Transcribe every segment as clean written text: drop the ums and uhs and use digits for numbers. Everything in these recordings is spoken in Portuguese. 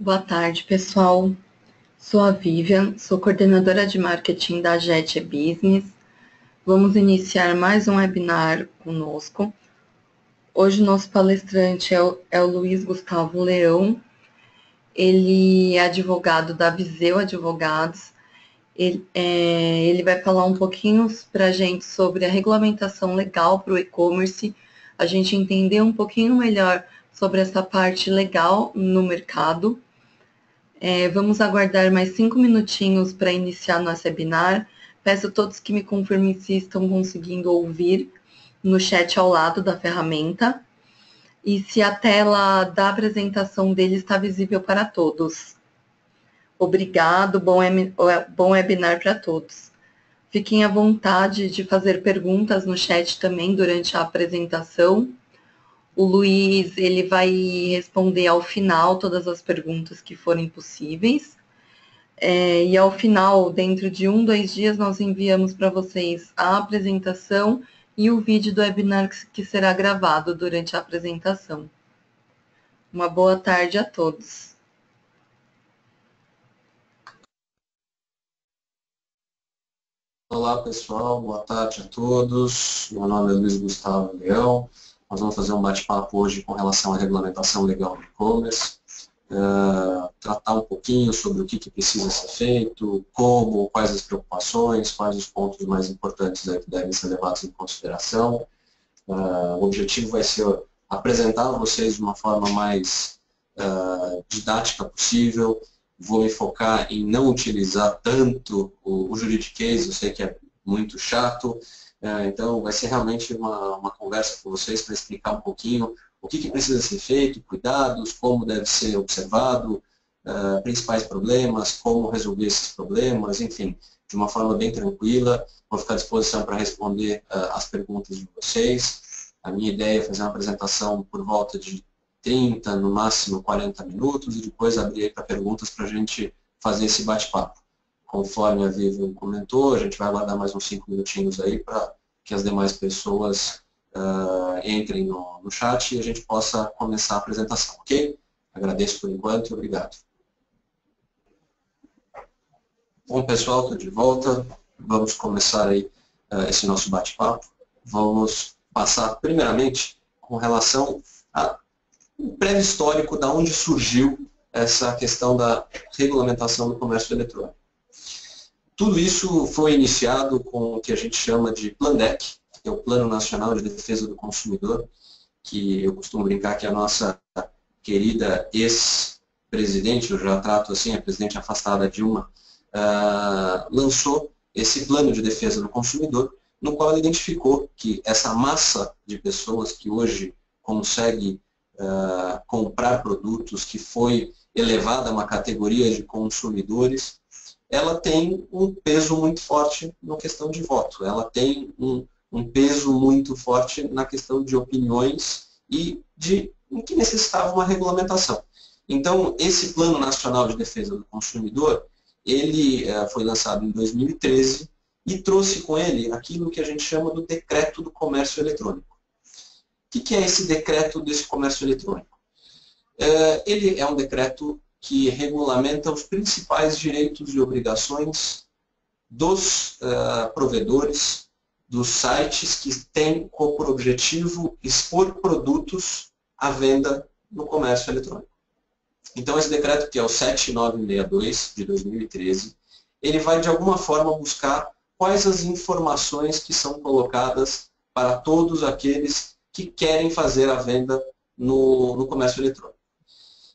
Boa tarde, pessoal. Sou a Vivian, sou coordenadora de marketing da Jet Business. Vamos iniciar mais um webinar conosco. Hoje, nosso palestrante é o Luiz Gustavo Leão. Ele é advogado da Viseu Advogados. Ele vai falar um pouquinho para a gente sobre a regulamentação legal para o e-commerce, a gente entender um pouquinho melhor sobre essa parte legal no mercado. Vamos aguardar mais 5 minutinhos para iniciar nosso webinar. Peço a todos que me confirmem se estão conseguindo ouvir no chat ao lado da ferramenta e se a tela da apresentação dele está visível para todos. Obrigado, bom webinar para todos. Fiquem à vontade de fazer perguntas no chat também durante a apresentação. O Luiz, ele vai responder ao final todas as perguntas que forem possíveis. E ao final, dentro de 2 dias, nós enviamos para vocês a apresentação e o vídeo do webinar que será gravado durante a apresentação. Uma boa tarde a todos. Olá, pessoal. Boa tarde a todos. Meu nome é Luiz Gustavo Leão. Nós vamos fazer um bate-papo hoje com relação à regulamentação legal do e-commerce, tratar um pouquinho sobre o que precisa ser feito, como, quais as preocupações, quais os pontos mais importantes aí que devem ser levados em consideração. O objetivo vai ser apresentar a vocês de uma forma mais didática possível. Vou me focar em não utilizar tanto o juridiquês, eu sei que é muito chato, então vai ser realmente uma conversa com vocês para explicar um pouquinho o que precisa ser feito, cuidados, como deve ser observado, principais problemas, como resolver esses problemas, enfim, de uma forma bem tranquila. Vou ficar à disposição para responder as perguntas de vocês. A minha ideia é fazer uma apresentação por volta de 30, no máximo 40 minutos, e depois abrir aí para perguntas para a gente fazer esse bate-papo. Conforme a Vivian comentou, a gente vai aguardar mais uns 5 minutinhos aí para que as demais pessoas entrem no chat e a gente possa começar a apresentação, ok? Agradeço por enquanto e obrigado. Bom, pessoal, estou de volta. Vamos começar aí esse nosso bate-papo. Vamos passar, primeiramente, com relação a um breve histórico de onde surgiu essa questão da regulamentação do comércio eletrônico. Tudo isso foi iniciado com o que a gente chama de Plandec, que é o Plano Nacional de Defesa do Consumidor, que eu costumo brincar que a nossa querida ex-presidente, eu já trato assim, a presidente afastada Dilma, lançou esse plano de defesa do consumidor, no qual ela identificou que essa massa de pessoas que hoje consegue comprar produtos, que foi elevada a uma categoria de consumidores, ela tem um peso muito forte na questão de voto, ela tem um peso muito forte na questão de opiniões e em que necessitava uma regulamentação. Então, esse Plano Nacional de Defesa do Consumidor, ele foi lançado em 2013 e trouxe com ele aquilo que a gente chama do Decreto do Comércio Eletrônico. O que é esse decreto desse comércio eletrônico? Ele é um decreto que regulamenta os principais direitos e obrigações dos provedores, dos sites que têm como objetivo expor produtos à venda no comércio eletrônico. Então, esse decreto, que é o 7962 de 2013, ele vai, de alguma forma, buscar quais as informações que são colocadas para todos aqueles que querem fazer a venda no comércio eletrônico.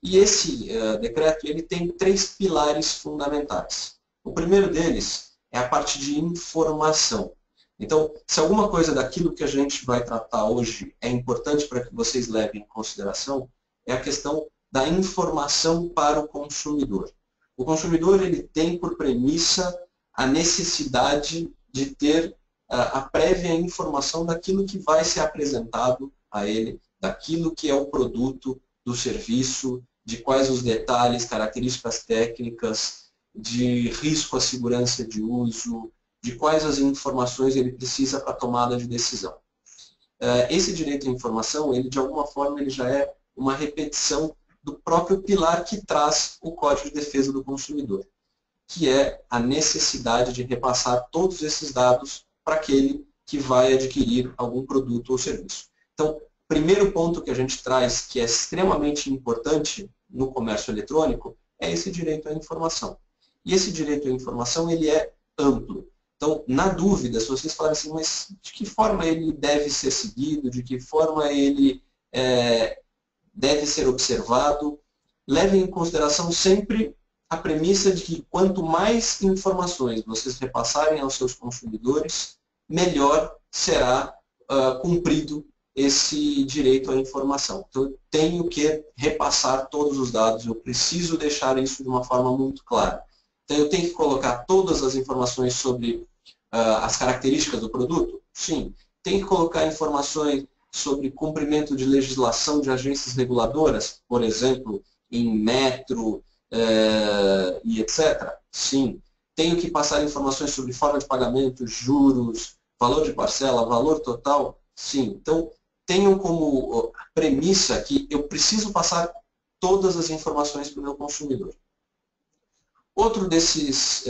E esse decreto ele tem 3 pilares fundamentais. O primeiro deles é a parte de informação. Então, se alguma coisa daquilo que a gente vai tratar hoje é importante para que vocês levem em consideração, é a questão da informação para o consumidor. O consumidor ele tem por premissa a necessidade de ter a prévia informação daquilo que vai ser apresentado a ele, daquilo que é o produto, do serviço, de quais os detalhes, características técnicas, de risco à segurança de uso, de quais as informações ele precisa para a tomada de decisão. Esse direito à informação, ele de alguma forma ele já é uma repetição do próprio pilar que traz o Código de Defesa do Consumidor, que é a necessidade de repassar todos esses dados para aquele que vai adquirir algum produto ou serviço. Então, primeiro ponto que a gente traz, que é extremamente importante no comércio eletrônico, é esse direito à informação. E esse direito à informação, ele é amplo. Então, na dúvida, se vocês falarem assim, mas de que forma ele deve ser seguido, de que forma ele deve ser observado, levem em consideração sempre a premissa de que quanto mais informações vocês repassarem aos seus consumidores, melhor será cumprido esse direito à informação. Então, eu tenho que repassar todos os dados, eu preciso deixar isso de uma forma muito clara. Então, eu tenho que colocar todas as informações sobre as características do produto? Sim. Tem que colocar informações sobre cumprimento de legislação de agências reguladoras, por exemplo, em metro e etc.? Sim. Tenho que passar informações sobre forma de pagamento, juros, valor de parcela, valor total? Sim. Então, tenham como premissa que eu preciso passar todas as informações para o meu consumidor. Outro desses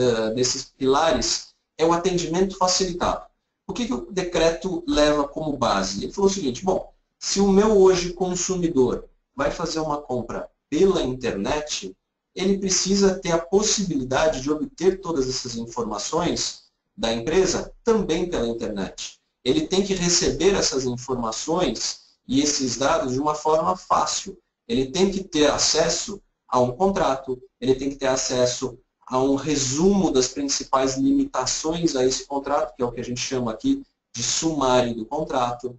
pilares é o atendimento facilitado. O que o decreto leva como base? Ele falou o seguinte, bom, se o meu hoje consumidor vai fazer uma compra pela internet, ele precisa ter a possibilidade de obter todas essas informações da empresa também pela internet. Ele tem que receber essas informações e esses dados de uma forma fácil. Ele tem que ter acesso a um contrato, ele tem que ter acesso a um resumo das principais limitações a esse contrato, que é o que a gente chama aqui de sumário do contrato,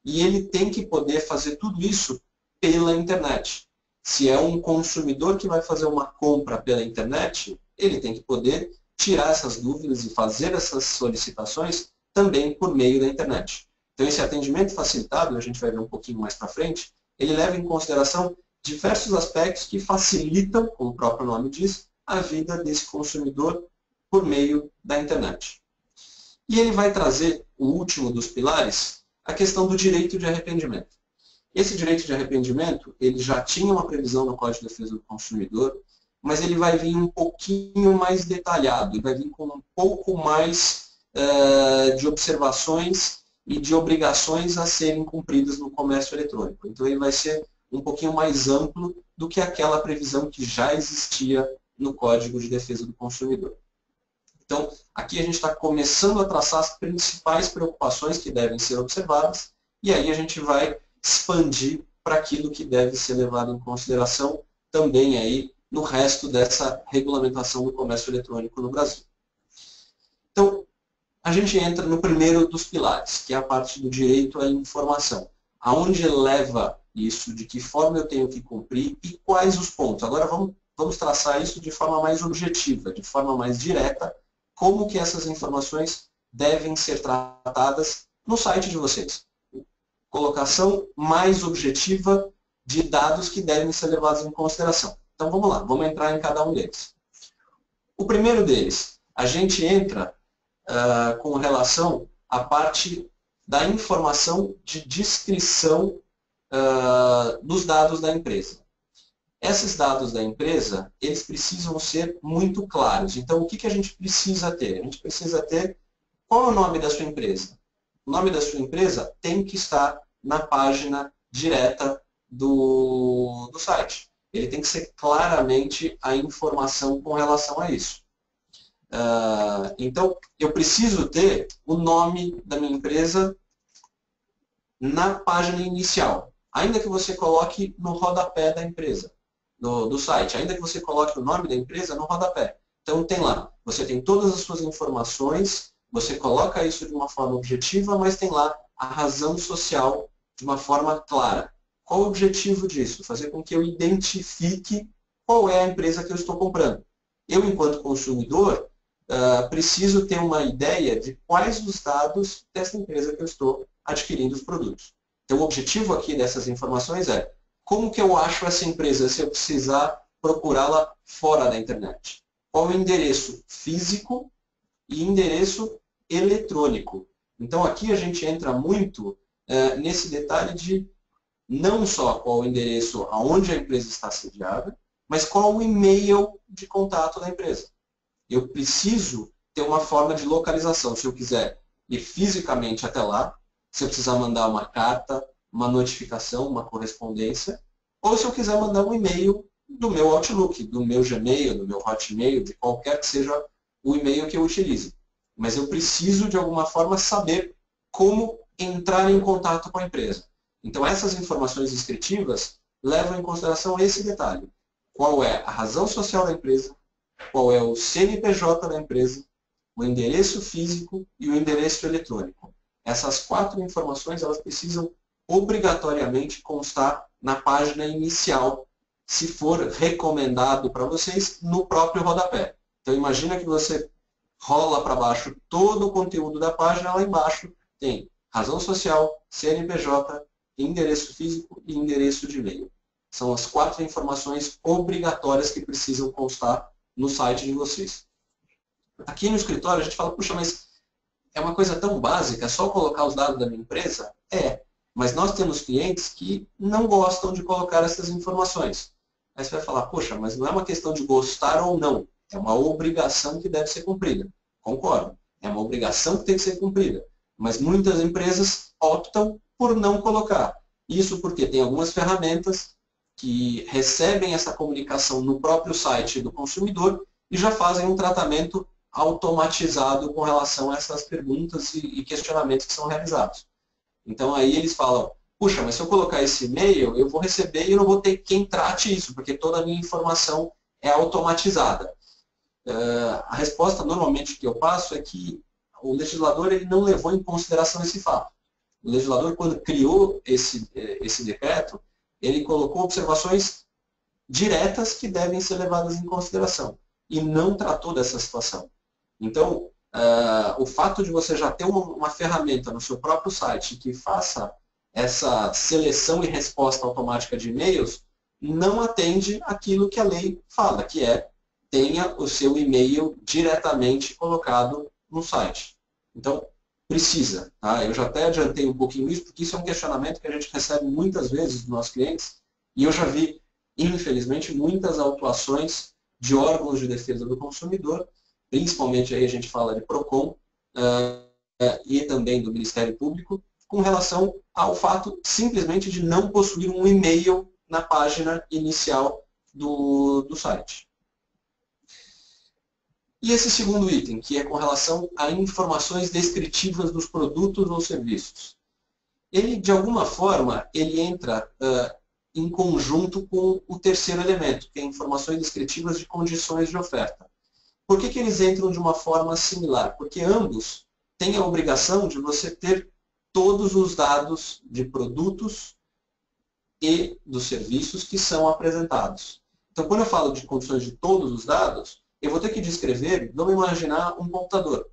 e ele tem que poder fazer tudo isso pela internet. Se é um consumidor que vai fazer uma compra pela internet, ele tem que poder tirar essas dúvidas e fazer essas solicitações também por meio da internet. Então, esse atendimento facilitado, a gente vai ver um pouquinho mais para frente, ele leva em consideração diversos aspectos que facilitam, como o próprio nome diz, a vida desse consumidor por meio da internet. E ele vai trazer, o último dos pilares, a questão do direito de arrependimento. Esse direito de arrependimento, ele já tinha uma previsão no Código de Defesa do Consumidor, mas ele vai vir um pouquinho mais detalhado, ele vai vir com um pouco mais de observações e de obrigações a serem cumpridas no comércio eletrônico. Então, ele vai ser um pouquinho mais amplo do que aquela previsão que já existia no Código de Defesa do Consumidor. Então, aqui a gente está começando a traçar as principais preocupações que devem ser observadas, e aí a gente vai expandir para aquilo que deve ser levado em consideração também aí no resto dessa regulamentação do comércio eletrônico no Brasil. Então, a gente entra no primeiro dos pilares, que é a parte do direito à informação. Aonde leva isso, de que forma eu tenho que cumprir e quais os pontos. Agora vamos traçar isso de forma mais objetiva, de forma mais direta, como que essas informações devem ser tratadas no site de vocês. Colocação mais objetiva de dados que devem ser levados em consideração. Então vamos lá, vamos entrar em cada um deles. O primeiro deles, a gente entra com relação à parte da informação de descrição dos dados da empresa. Esses dados da empresa, eles precisam ser muito claros. Então, o que a gente precisa ter? A gente precisa ter qual é o nome da sua empresa. O nome da sua empresa tem que estar na página direta do site. Ele tem que ser claramente a informação com relação a isso. Então, eu preciso ter o nome da minha empresa na página inicial. Ainda que você coloque no rodapé da empresa, do site. Ainda que você coloque o nome da empresa no rodapé. Então, tem lá, você tem todas as suas informações, você coloca isso de uma forma objetiva, mas tem lá a razão social de uma forma clara. Qual o objetivo disso? Fazer com que eu identifique qual é a empresa que eu estou comprando. Eu, enquanto consumidor, preciso ter uma ideia de quais os dados dessa empresa que eu estou adquirindo os produtos. Então, o objetivo aqui dessas informações é como que eu acho essa empresa se eu precisar procurá-la fora da internet? Qual o endereço físico e endereço eletrônico? Então, aqui a gente entra muito nesse detalhe de não só qual o endereço aonde a empresa está sediada, mas qual o e-mail de contato da empresa. Eu preciso ter uma forma de localização. Se eu quiser ir fisicamente até lá, se eu precisar mandar uma carta, uma notificação, uma correspondência, ou se eu quiser mandar um e-mail do meu Outlook, do meu Gmail, do meu Hotmail, de qualquer que seja o e-mail que eu utilize. Mas eu preciso, de alguma forma, saber como entrar em contato com a empresa. Então, essas informações descritivas levam em consideração esse detalhe. Qual é a razão social da empresa, qual é o CNPJ da empresa, o endereço físico e o endereço eletrônico. Essas 4 informações elas precisam obrigatoriamente constar na página inicial, se for recomendado para vocês, no próprio rodapé. Então, imagina que você rola para baixo todo o conteúdo da página, lá embaixo tem razão social, CNPJ, endereço físico e endereço de e-mail. São as 4 informações obrigatórias que precisam constar no site de vocês. Aqui no escritório a gente fala, puxa, mas é uma coisa tão básica, é só colocar os dados da minha empresa? É, mas nós temos clientes que não gostam de colocar essas informações. Aí você vai falar, poxa, mas não é uma questão de gostar ou não, é uma obrigação que deve ser cumprida. Concordo, é uma obrigação que tem que ser cumprida. Mas muitas empresas optam por não colocar. Isso porque tem algumas ferramentas que recebem essa comunicação no próprio site do consumidor e já fazem um tratamento automatizado com relação a essas perguntas e questionamentos que são realizados. Então aí eles falam, puxa, mas se eu colocar esse e-mail, eu vou receber e eu não vou ter quem trate isso, porque toda a minha informação é automatizada. A resposta normalmente que eu passo é que o legislador ele não levou em consideração esse fato. O legislador, quando criou esse decreto, ele colocou observações diretas que devem ser levadas em consideração e não tratou dessa situação. Então, o fato de você já ter uma ferramenta no seu próprio site que faça essa seleção e resposta automática de e-mails não atende aquilo que a lei fala, que é tenha o seu e-mail diretamente colocado no site. Então, precisa. Tá? Eu já até adiantei um pouquinho isso, porque isso é um questionamento que a gente recebe muitas vezes dos nossos clientes, e eu já vi, infelizmente, muitas autuações de órgãos de defesa do consumidor, principalmente aí a gente fala de PROCON, e também do Ministério Público, com relação ao fato simplesmente de não possuir um e-mail na página inicial do site. E esse segundo item, que é com relação a informações descritivas dos produtos ou serviços. Ele, de alguma forma, ele entra em conjunto com o terceiro elemento, que é informações descritivas de condições de oferta. Por que eles entram de uma forma similar? Porque ambos têm a obrigação de você ter todos os dados de produtos e dos serviços que são apresentados. Então, quando eu falo de condições de todos os dados, eu vou ter que descrever, vamos imaginar um computador.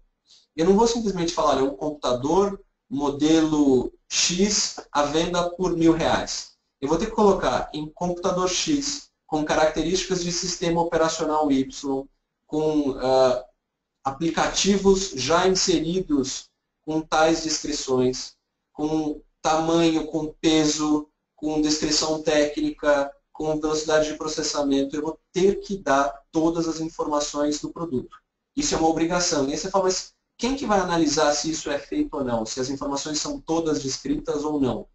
Eu não vou simplesmente falar, é um computador modelo X à venda por R$1.000. Eu vou ter que colocar em computador X, com características de sistema operacional Y, com aplicativos já inseridos com tais descrições, com tamanho, com peso, com descrição técnica, com velocidade de processamento. Eu vou ter que dar todas as informações do produto. Isso é uma obrigação. E aí você fala, mas quem que vai analisar se isso é feito ou não? Se as informações são todas descritas ou não?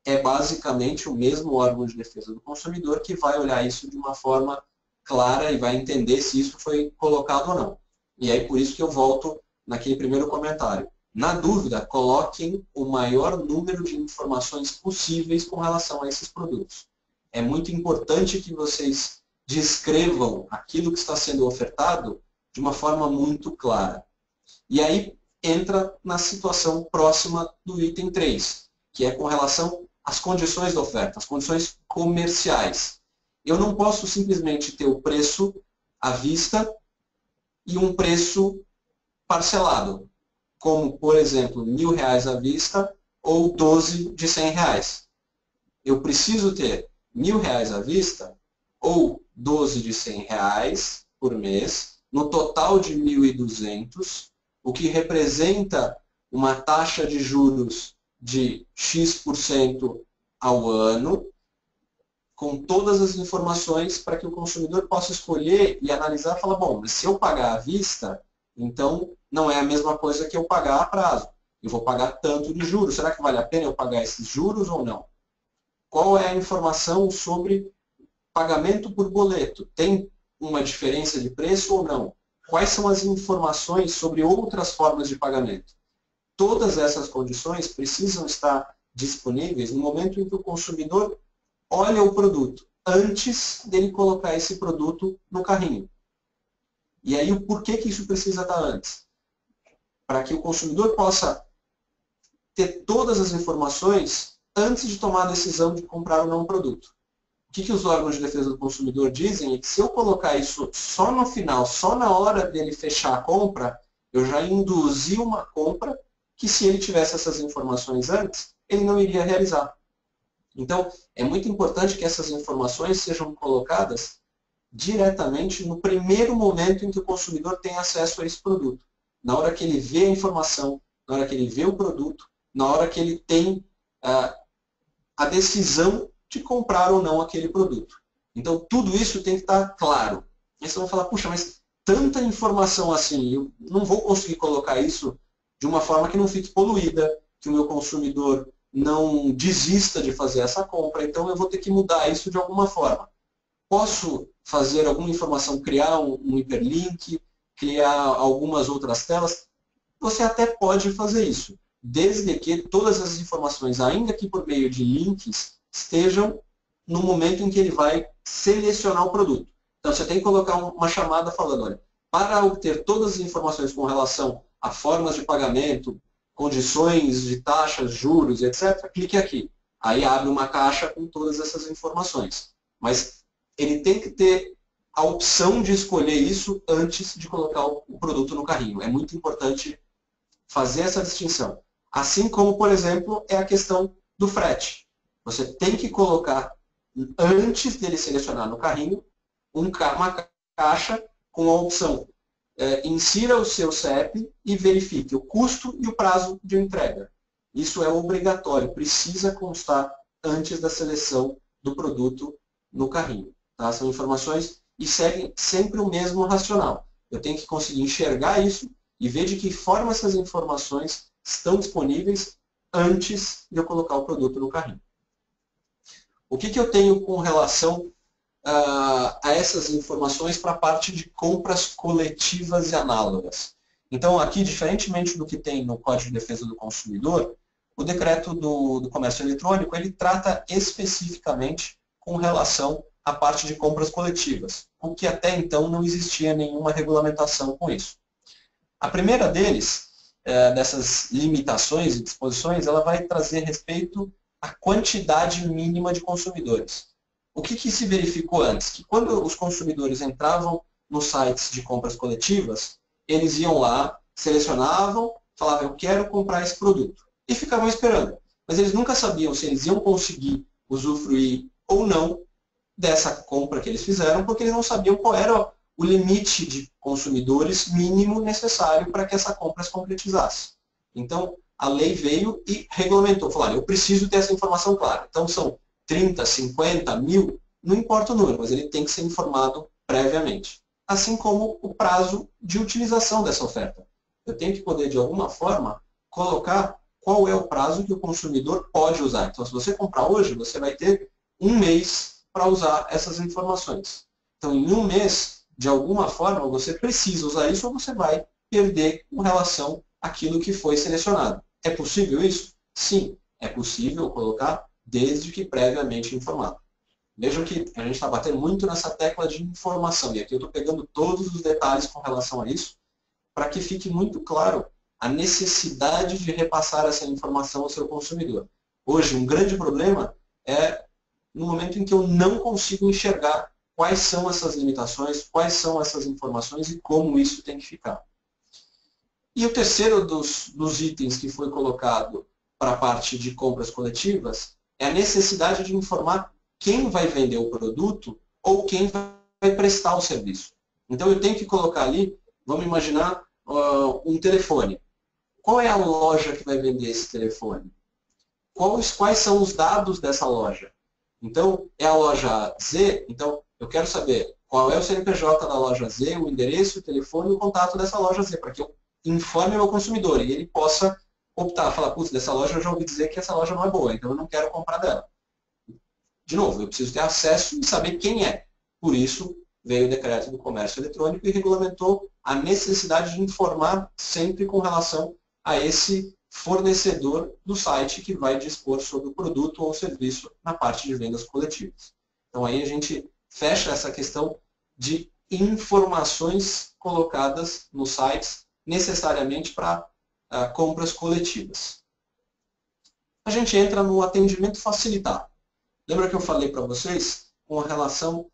É basicamente o mesmo órgão de defesa do consumidor que vai olhar isso de uma forma clara e vai entender se isso foi colocado ou não. E aí por isso que eu volto naquele primeiro comentário. Na dúvida, coloquem o maior número de informações possíveis com relação a esses produtos. É muito importante que vocês descrevam aquilo que está sendo ofertado de uma forma muito clara. E aí entra na situação próxima do item 3, que é com relação às condições da oferta, as condições comerciais. Eu não posso simplesmente ter o preço à vista e um preço parcelado, como, por exemplo, R$1.000 à vista ou 12 de R$100. Eu preciso ter R$1.000 à vista ou 12 de R$100 por mês, no total de 1.200, o que representa uma taxa de juros de X% ao ano, com todas as informações para que o consumidor possa escolher e analisar e falar, bom, mas se eu pagar à vista, então não é a mesma coisa que eu pagar a prazo. Eu vou pagar tanto de juros. Será que vale a pena eu pagar esses juros ou não? Qual é a informação sobre pagamento por boleto? Tem uma diferença de preço ou não? Quais são as informações sobre outras formas de pagamento? Todas essas condições precisam estar disponíveis no momento em que o consumidor olha o produto, antes dele colocar esse produto no carrinho. E aí, por que isso precisa estar antes? Para que o consumidor possa ter todas as informações antes de tomar a decisão de comprar ou não um produto. O que os órgãos de defesa do consumidor dizem é que se eu colocar isso só no final, só na hora dele fechar a compra, eu já induzi uma compra que, se ele tivesse essas informações antes, ele não iria realizar. Então, é muito importante que essas informações sejam colocadas diretamente no primeiro momento em que o consumidor tem acesso a esse produto. Na hora que ele vê a informação, na hora que ele vê o produto, na hora que ele tem a decisão de comprar ou não aquele produto. Então, tudo isso tem que estar claro. Aí vocês vão falar, puxa, mas tanta informação assim, eu não vou conseguir colocar isso de uma forma que não fique poluída, que o meu consumidor não desista de fazer essa compra, então eu vou ter que mudar isso de alguma forma. Posso fazer alguma informação, criar um hiperlink, criar algumas outras telas? Você até pode fazer isso, desde que todas as informações, ainda que por meio de links, estejam no momento em que ele vai selecionar o produto. Então, você tem que colocar uma chamada falando, olha, para obter todas as informações com relação a formas de pagamento, condições de taxas, juros, etc., clique aqui. Aí abre uma caixa com todas essas informações. Mas ele tem que ter a opção de escolher isso antes de colocar o produto no carrinho. É muito importante fazer essa distinção. Assim como, por exemplo, é a questão do frete. Você tem que colocar, antes dele selecionar no carrinho, uma caixa com a opção insira o seu CEP e verifique o custo e o prazo de entrega. Isso é obrigatório, precisa constar antes da seleção do produto no carrinho. Tá? São informações e seguem sempre o mesmo racional. Eu tenho que conseguir enxergar isso e ver de que forma essas informações estão disponíveis antes de eu colocar o produto no carrinho. O que eu tenho com relação a essas informações para a parte de compras coletivas e análogas? Então, aqui, diferentemente do que tem no Código de Defesa do Consumidor, o decreto do comércio eletrônico, ele trata especificamente com relação à parte de compras coletivas, o que até então não existia nenhuma regulamentação com isso. A primeira dessas limitações e disposições, ela vai trazer respeito à quantidade mínima de consumidores. O que se verificou antes? Que quando os consumidores entravam nos sites de compras coletivas, eles iam lá, selecionavam, falavam, eu quero comprar esse produto. E ficavam esperando. Mas eles nunca sabiam se eles iam conseguir usufruir ou não dessa compra que eles fizeram, porque eles não sabiam qual era o limite de consumidores mínimo necessário para que essa compra se concretizasse. Então, a lei veio e regulamentou. Falou, olha, eu preciso ter essa informação clara. Então, são 30, 50, 1000, não importa o número, mas ele tem que ser informado previamente. Assim como o prazo de utilização dessa oferta. Eu tenho que poder, de alguma forma, colocar qual é o prazo que o consumidor pode usar. Então, se você comprar hoje, você vai ter um mês para usar essas informações. Então, em um mês, de alguma forma, você precisa usar isso ou você vai perder com relação àquilo que foi selecionado. É possível isso? Sim, é possível colocar desde que previamente informado. Vejam que a gente está batendo muito nessa tecla de informação, e aqui eu estou pegando todos os detalhes com relação a isso, para que fique muito claro a necessidade de repassar essa informação ao seu consumidor. Hoje, um grande problema é no momento em que eu não consigo enxergar quais são essas limitações, quais são essas informações e como isso tem que ficar. E o terceiro dos itens que foi colocado para a parte de compras coletivas é a necessidade de informar quem vai vender o produto ou quem vai prestar o serviço. Então, eu tenho que colocar ali, vamos imaginar, um telefone. Qual é a loja que vai vender esse telefone? quais são os dados dessa loja. Então, é a loja Z, então eu quero saber qual é o CNPJ da loja Z, o endereço, o telefone e o contato dessa loja Z, para que eu informe o meu consumidor e ele possa optar, falar, putz, dessa loja eu já ouvi dizer que essa loja não é boa, então eu não quero comprar dela. De novo, eu preciso ter acesso e saber quem é. Por isso, veio o decreto do comércio eletrônico e regulamentou a necessidade de informar sempre com relação a esse fornecedor do site que vai dispor sobre o produto ou serviço na parte de vendas coletivas. Então aí a gente fecha essa questão de informações colocadas nos sites necessariamente para compras coletivas. A gente entra no atendimento facilitado. Lembra que eu falei para vocês com relação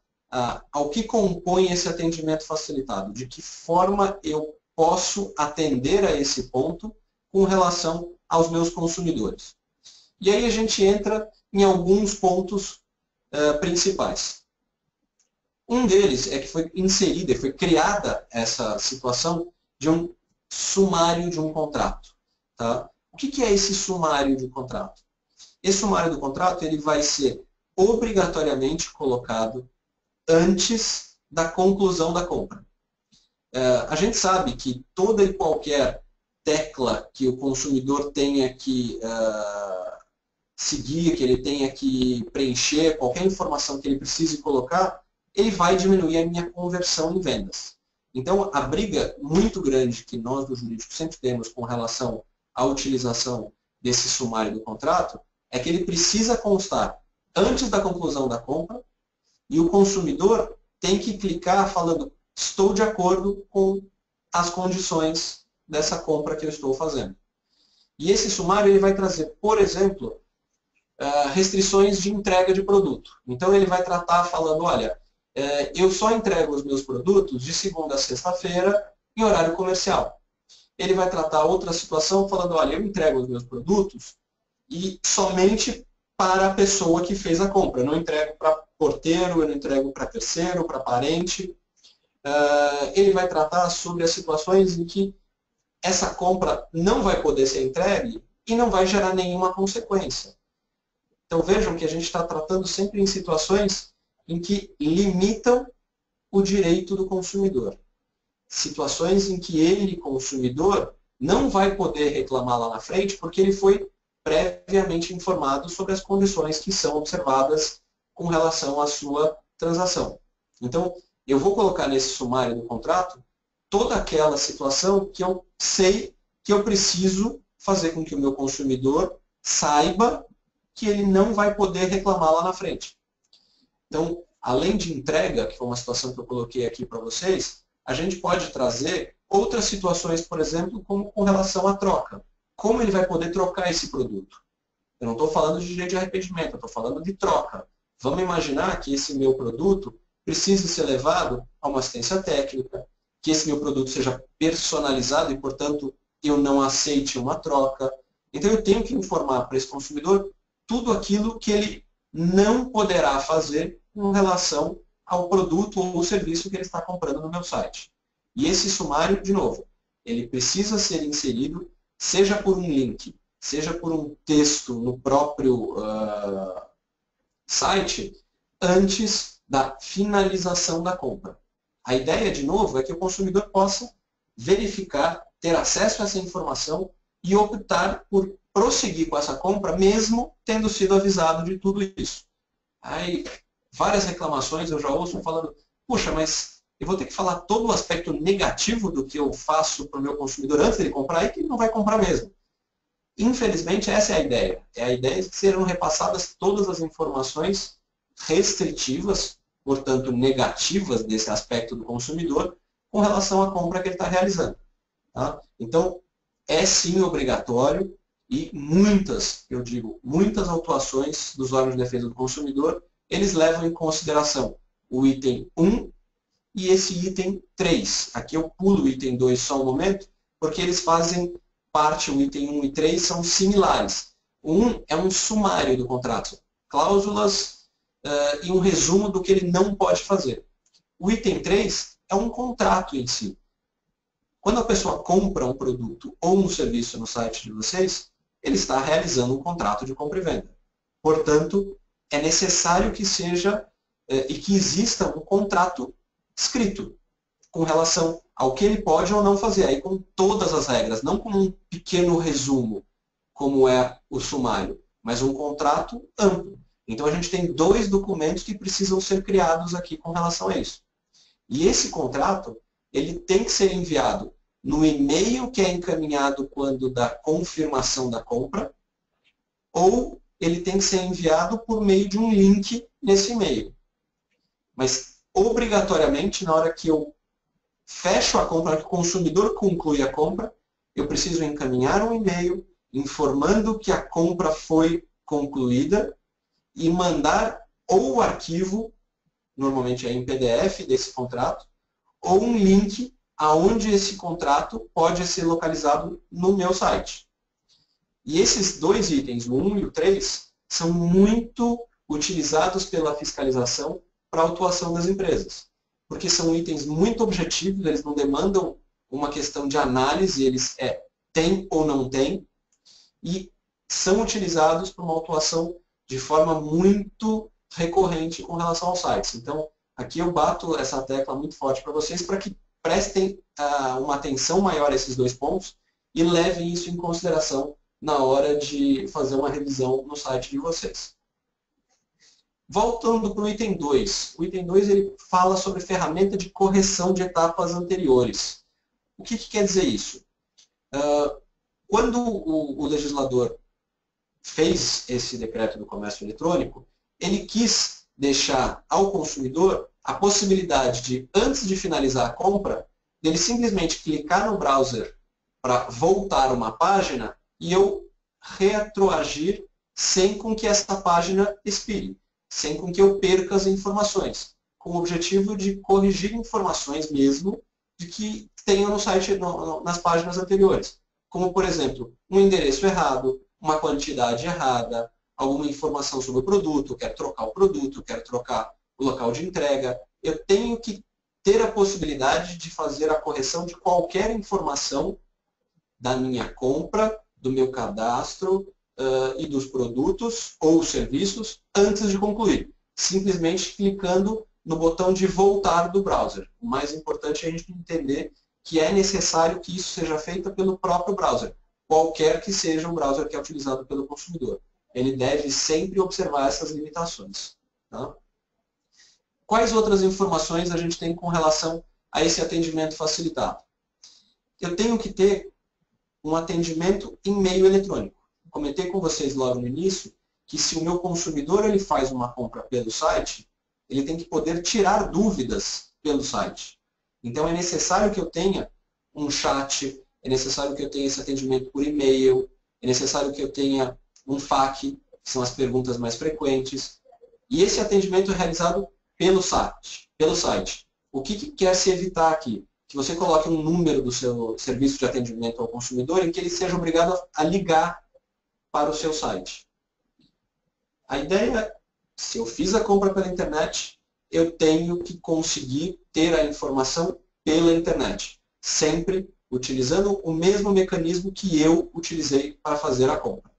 ao que compõe esse atendimento facilitado? De que forma eu posso atender a esse ponto com relação aos meus consumidores? E aí a gente entra em alguns pontos principais. Um deles é que foi inserida, foi criada essa situação de um sumário de um contrato. Tá? O que é esse sumário de um contrato? Esse sumário do contrato ele vai ser obrigatoriamente colocado antes da conclusão da compra. A gente sabe que toda e qualquer tecla que o consumidor tenha que seguir, que ele tenha que preencher, qualquer informação que ele precise colocar, ele vai diminuir a minha conversão em vendas. Então, a briga muito grande que nós do jurídico sempre temos com relação à utilização desse sumário do contrato é que ele precisa constar antes da conclusão da compra e o consumidor tem que clicar falando estou de acordo com as condições dessa compra que eu estou fazendo. E esse sumário ele vai trazer, por exemplo, restrições de entrega de produto. Então ele vai tratar falando, olha, eu só entrego os meus produtos de segunda a sexta-feira em horário comercial. Ele vai tratar outra situação falando, olha, eu entrego os meus produtos e somente para a pessoa que fez a compra. Eu não entrego para porteiro, eu não entrego para terceiro, para parente. Ele vai tratar sobre as situações em que essa compra não vai poder ser entregue e não vai gerar nenhuma consequência. Então vejam que a gente está tratando sempre em situações em que limitam o direito do consumidor. Situações em que ele, consumidor, não vai poder reclamar lá na frente porque ele foi previamente informado sobre as condições que são observadas com relação à sua transação. Então, eu vou colocar nesse sumário do contrato toda aquela situação que eu sei que eu preciso fazer com que o meu consumidor saiba que ele não vai poder reclamar lá na frente. Então, além de entrega, que foi uma situação que eu coloquei aqui para vocês, a gente pode trazer outras situações, por exemplo, como com relação à troca. Como ele vai poder trocar esse produto? Eu não estou falando de direito de arrependimento, eu estou falando de troca. Vamos imaginar que esse meu produto precise ser levado a uma assistência técnica, que esse meu produto seja personalizado e, portanto, eu não aceite uma troca. Então, eu tenho que informar para esse consumidor tudo aquilo que ele não poderá fazer com relação ao produto ou serviço que ele está comprando no meu site. E esse sumário, de novo, ele precisa ser inserido, seja por um link, seja por um texto no próprio site, antes da finalização da compra. A ideia, de novo, é que o consumidor possa verificar, ter acesso a essa informação e optar por prosseguir com essa compra, mesmo tendo sido avisado de tudo isso. Aí, várias reclamações eu já ouço falando, puxa, mas eu vou ter que falar todo o aspecto negativo do que eu faço para o meu consumidor antes dele comprar e que ele não vai comprar mesmo. Infelizmente, essa é a ideia. É a ideia de que serão repassadas todas as informações restritivas, portanto, negativas desse aspecto do consumidor, com relação à compra que ele está realizando. Tá? Então, é sim obrigatório e muitas, eu digo, muitas autuações dos órgãos de defesa do consumidor, eles levam em consideração o item 1 e esse item 3. Aqui eu pulo o item 2 só um momento, porque eles fazem parte, o item 1 e 3 são similares. O 1 é um sumário do contrato, cláusulas e um resumo do que ele não pode fazer. O item 3 é um contrato em si. Quando a pessoa compra um produto ou um serviço no site de vocês, ele está realizando um contrato de compra e venda. Portanto, é necessário que seja e que exista um contrato escrito com relação ao que ele pode ou não fazer, aí com todas as regras, não com um pequeno resumo, como é o sumário, mas um contrato amplo. Então, a gente tem 2 documentos que precisam ser criados aqui com relação a isso. E esse contrato, ele tem que ser enviado no e-mail que é encaminhado quando da confirmação da compra, ou ele tem que ser enviado por meio de um link nesse e-mail. Mas, obrigatoriamente, na hora que eu fecho a compra, na hora que o consumidor conclui a compra, eu preciso encaminhar um e-mail informando que a compra foi concluída e mandar ou o arquivo, normalmente é em PDF desse contrato, ou um link aonde esse contrato pode ser localizado no meu site. E esses 2 itens, o 1 e o 3, são muito utilizados pela fiscalização para a autuação das empresas. Porque são itens muito objetivos, eles não demandam uma questão de análise, eles tem ou não tem, e são utilizados para uma autuação de forma muito recorrente com relação aos sites. Então, aqui eu bato essa tecla muito forte para vocês, para que prestem uma atenção maior a esses 2 pontos e levem isso em consideração na hora de fazer uma revisão no site de vocês. Voltando para o item 2. O item 2 ele fala sobre ferramenta de correção de etapas anteriores. O que quer dizer isso? Quando o legislador fez esse decreto do comércio eletrônico, ele quis deixar ao consumidor a possibilidade de, antes de finalizar a compra, dele simplesmente clicar no browser para voltar uma página e eu retroagir sem com que essa página expire, sem com que eu perca as informações, com o objetivo de corrigir informações mesmo de que tenham no site, nas páginas anteriores. Como, por exemplo, um endereço errado, uma quantidade errada, alguma informação sobre o produto, quero trocar o produto, quero trocar o local de entrega. Eu tenho que ter a possibilidade de fazer a correção de qualquer informação da minha compra, do meu cadastro e dos produtos ou serviços antes de concluir. Simplesmente clicando no botão de voltar do browser. O mais importante é a gente entender que é necessário que isso seja feito pelo próprio browser, qualquer que seja o browser que é utilizado pelo consumidor. Ele deve sempre observar essas limitações. Tá? Quais outras informações a gente tem com relação a esse atendimento facilitado? Eu tenho que ter um atendimento em meio eletrônico. Comentei com vocês logo no início que se o meu consumidor ele faz uma compra pelo site, ele tem que poder tirar dúvidas pelo site. Então é necessário que eu tenha um chat, é necessário que eu tenha esse atendimento por e-mail, é necessário que eu tenha um FAQ, que são as perguntas mais frequentes. E esse atendimento é realizado pelo site. O que quer se evitar aqui? Que você coloque um número do seu serviço de atendimento ao consumidor em que ele seja obrigado a ligar para o seu site. A ideia, se eu fiz a compra pela internet, eu tenho que conseguir ter a informação pela internet, sempre utilizando o mesmo mecanismo que eu utilizei para fazer a compra.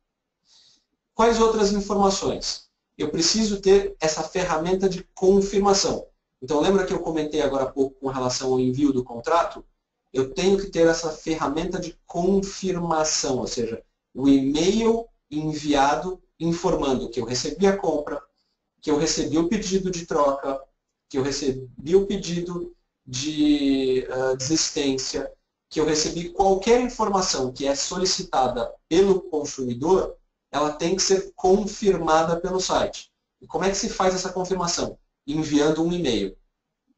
Quais outras informações? Eu preciso ter essa ferramenta de confirmação. Então, lembra que eu comentei agora há pouco com relação ao envio do contrato? Eu tenho que ter essa ferramenta de confirmação, ou seja, o e-mail enviado informando que eu recebi a compra, que eu recebi o pedido de troca, que eu recebi o pedido de desistência, que eu recebi qualquer informação que é solicitada pelo consumidor, ela tem que ser confirmada pelo site. E como é que se faz essa confirmação? Enviando um e-mail.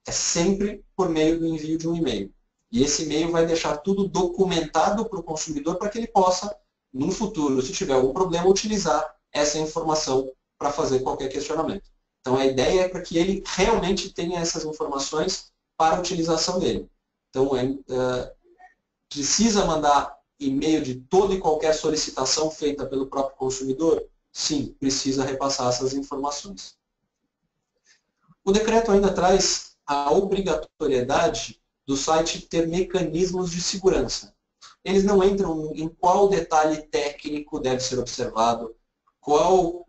É sempre por meio do envio de um e-mail. E esse e-mail vai deixar tudo documentado para o consumidor para que ele possa, no futuro, se tiver algum problema, utilizar essa informação para fazer qualquer questionamento. Então, a ideia é para que ele realmente tenha essas informações para a utilização dele. Então, precisa mandar e-mail de toda e qualquer solicitação feita pelo próprio consumidor? Sim, precisa repassar essas informações. O decreto ainda traz a obrigatoriedade do site ter mecanismos de segurança. eles não entram em qual detalhe técnico deve ser observado, qual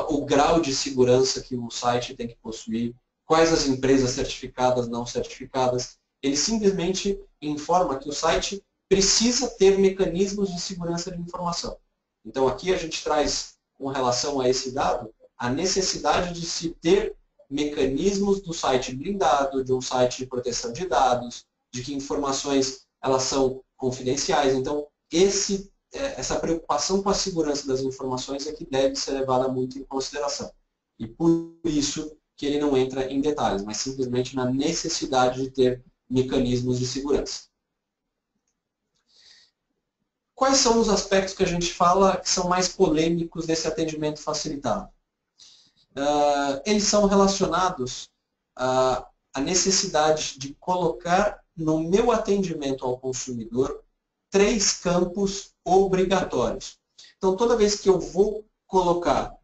o grau de segurança que o site tem que possuir, quais as empresas certificadas, não certificadas. Ele simplesmente informa que o site precisa ter mecanismos de segurança de informação. Então, aqui a gente traz, com relação a esse dado, a necessidade de se ter mecanismos do site blindado, de um site de proteção de dados, de que informações elas são confidenciais. Então, essa preocupação com a segurança das informações é que deve ser levada muito em consideração. E por isso que ele não entra em detalhes, mas simplesmente na necessidade de ter mecanismos de segurança. Quais são os aspectos que a gente fala que são mais polêmicos desse atendimento facilitado? Eles são relacionados à necessidade de colocar no meu atendimento ao consumidor 3 campos obrigatórios. Então, toda vez que eu vou colocar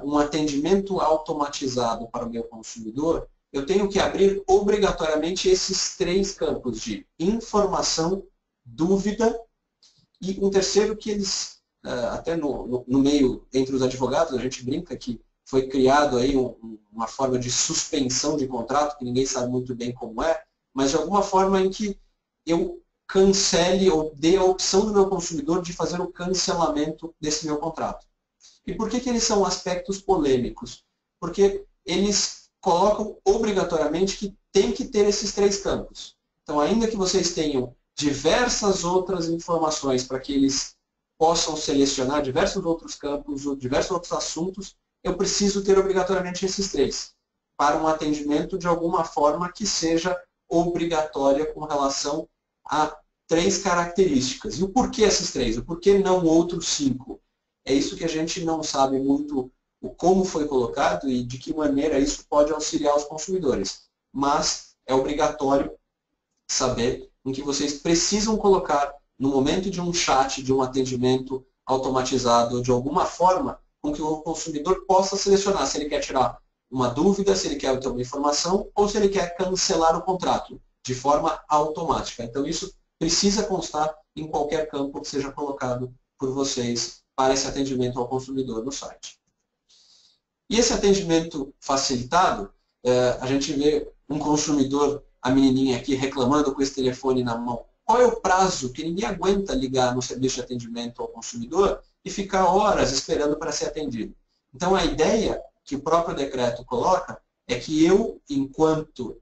um atendimento automatizado para o meu consumidor, eu tenho que abrir obrigatoriamente esses 3 campos de informação, dúvida e um terceiro que eles, até no meio, entre os advogados, a gente brinca que foi criado aí uma forma de suspensão de contrato, que ninguém sabe muito bem como é, mas de alguma forma em que eu cancele ou dê a opção do meu consumidor de fazer o cancelamento desse meu contrato. E por que eles são aspectos polêmicos? Porque eles colocam obrigatoriamente que tem que ter esses 3 campos. Então, ainda que vocês tenham diversas outras informações para que eles possam selecionar diversos outros campos, ou diversos outros assuntos, eu preciso ter obrigatoriamente esses 3, para um atendimento de alguma forma que seja obrigatória com relação a 3 características. E o porquê esses 3? O porquê não outros 5? É isso que a gente não sabe muito o como foi colocado e de que maneira isso pode auxiliar os consumidores. Mas é obrigatório saber em que vocês precisam colocar no momento de um chat, de um atendimento automatizado, de alguma forma, com que o consumidor possa selecionar se ele quer tirar uma dúvida, se ele quer ter uma informação ou se ele quer cancelar o contrato de forma automática. Então, isso precisa constar em qualquer campo que seja colocado por vocês para esse atendimento ao consumidor no site. E esse atendimento facilitado, a gente vê um consumidor, a menininha aqui, reclamando com esse telefone na mão. Qual é o prazo que ninguém aguenta ligar no serviço de atendimento ao consumidor e ficar horas esperando para ser atendido? Então, a ideia que o próprio decreto coloca é que eu, enquanto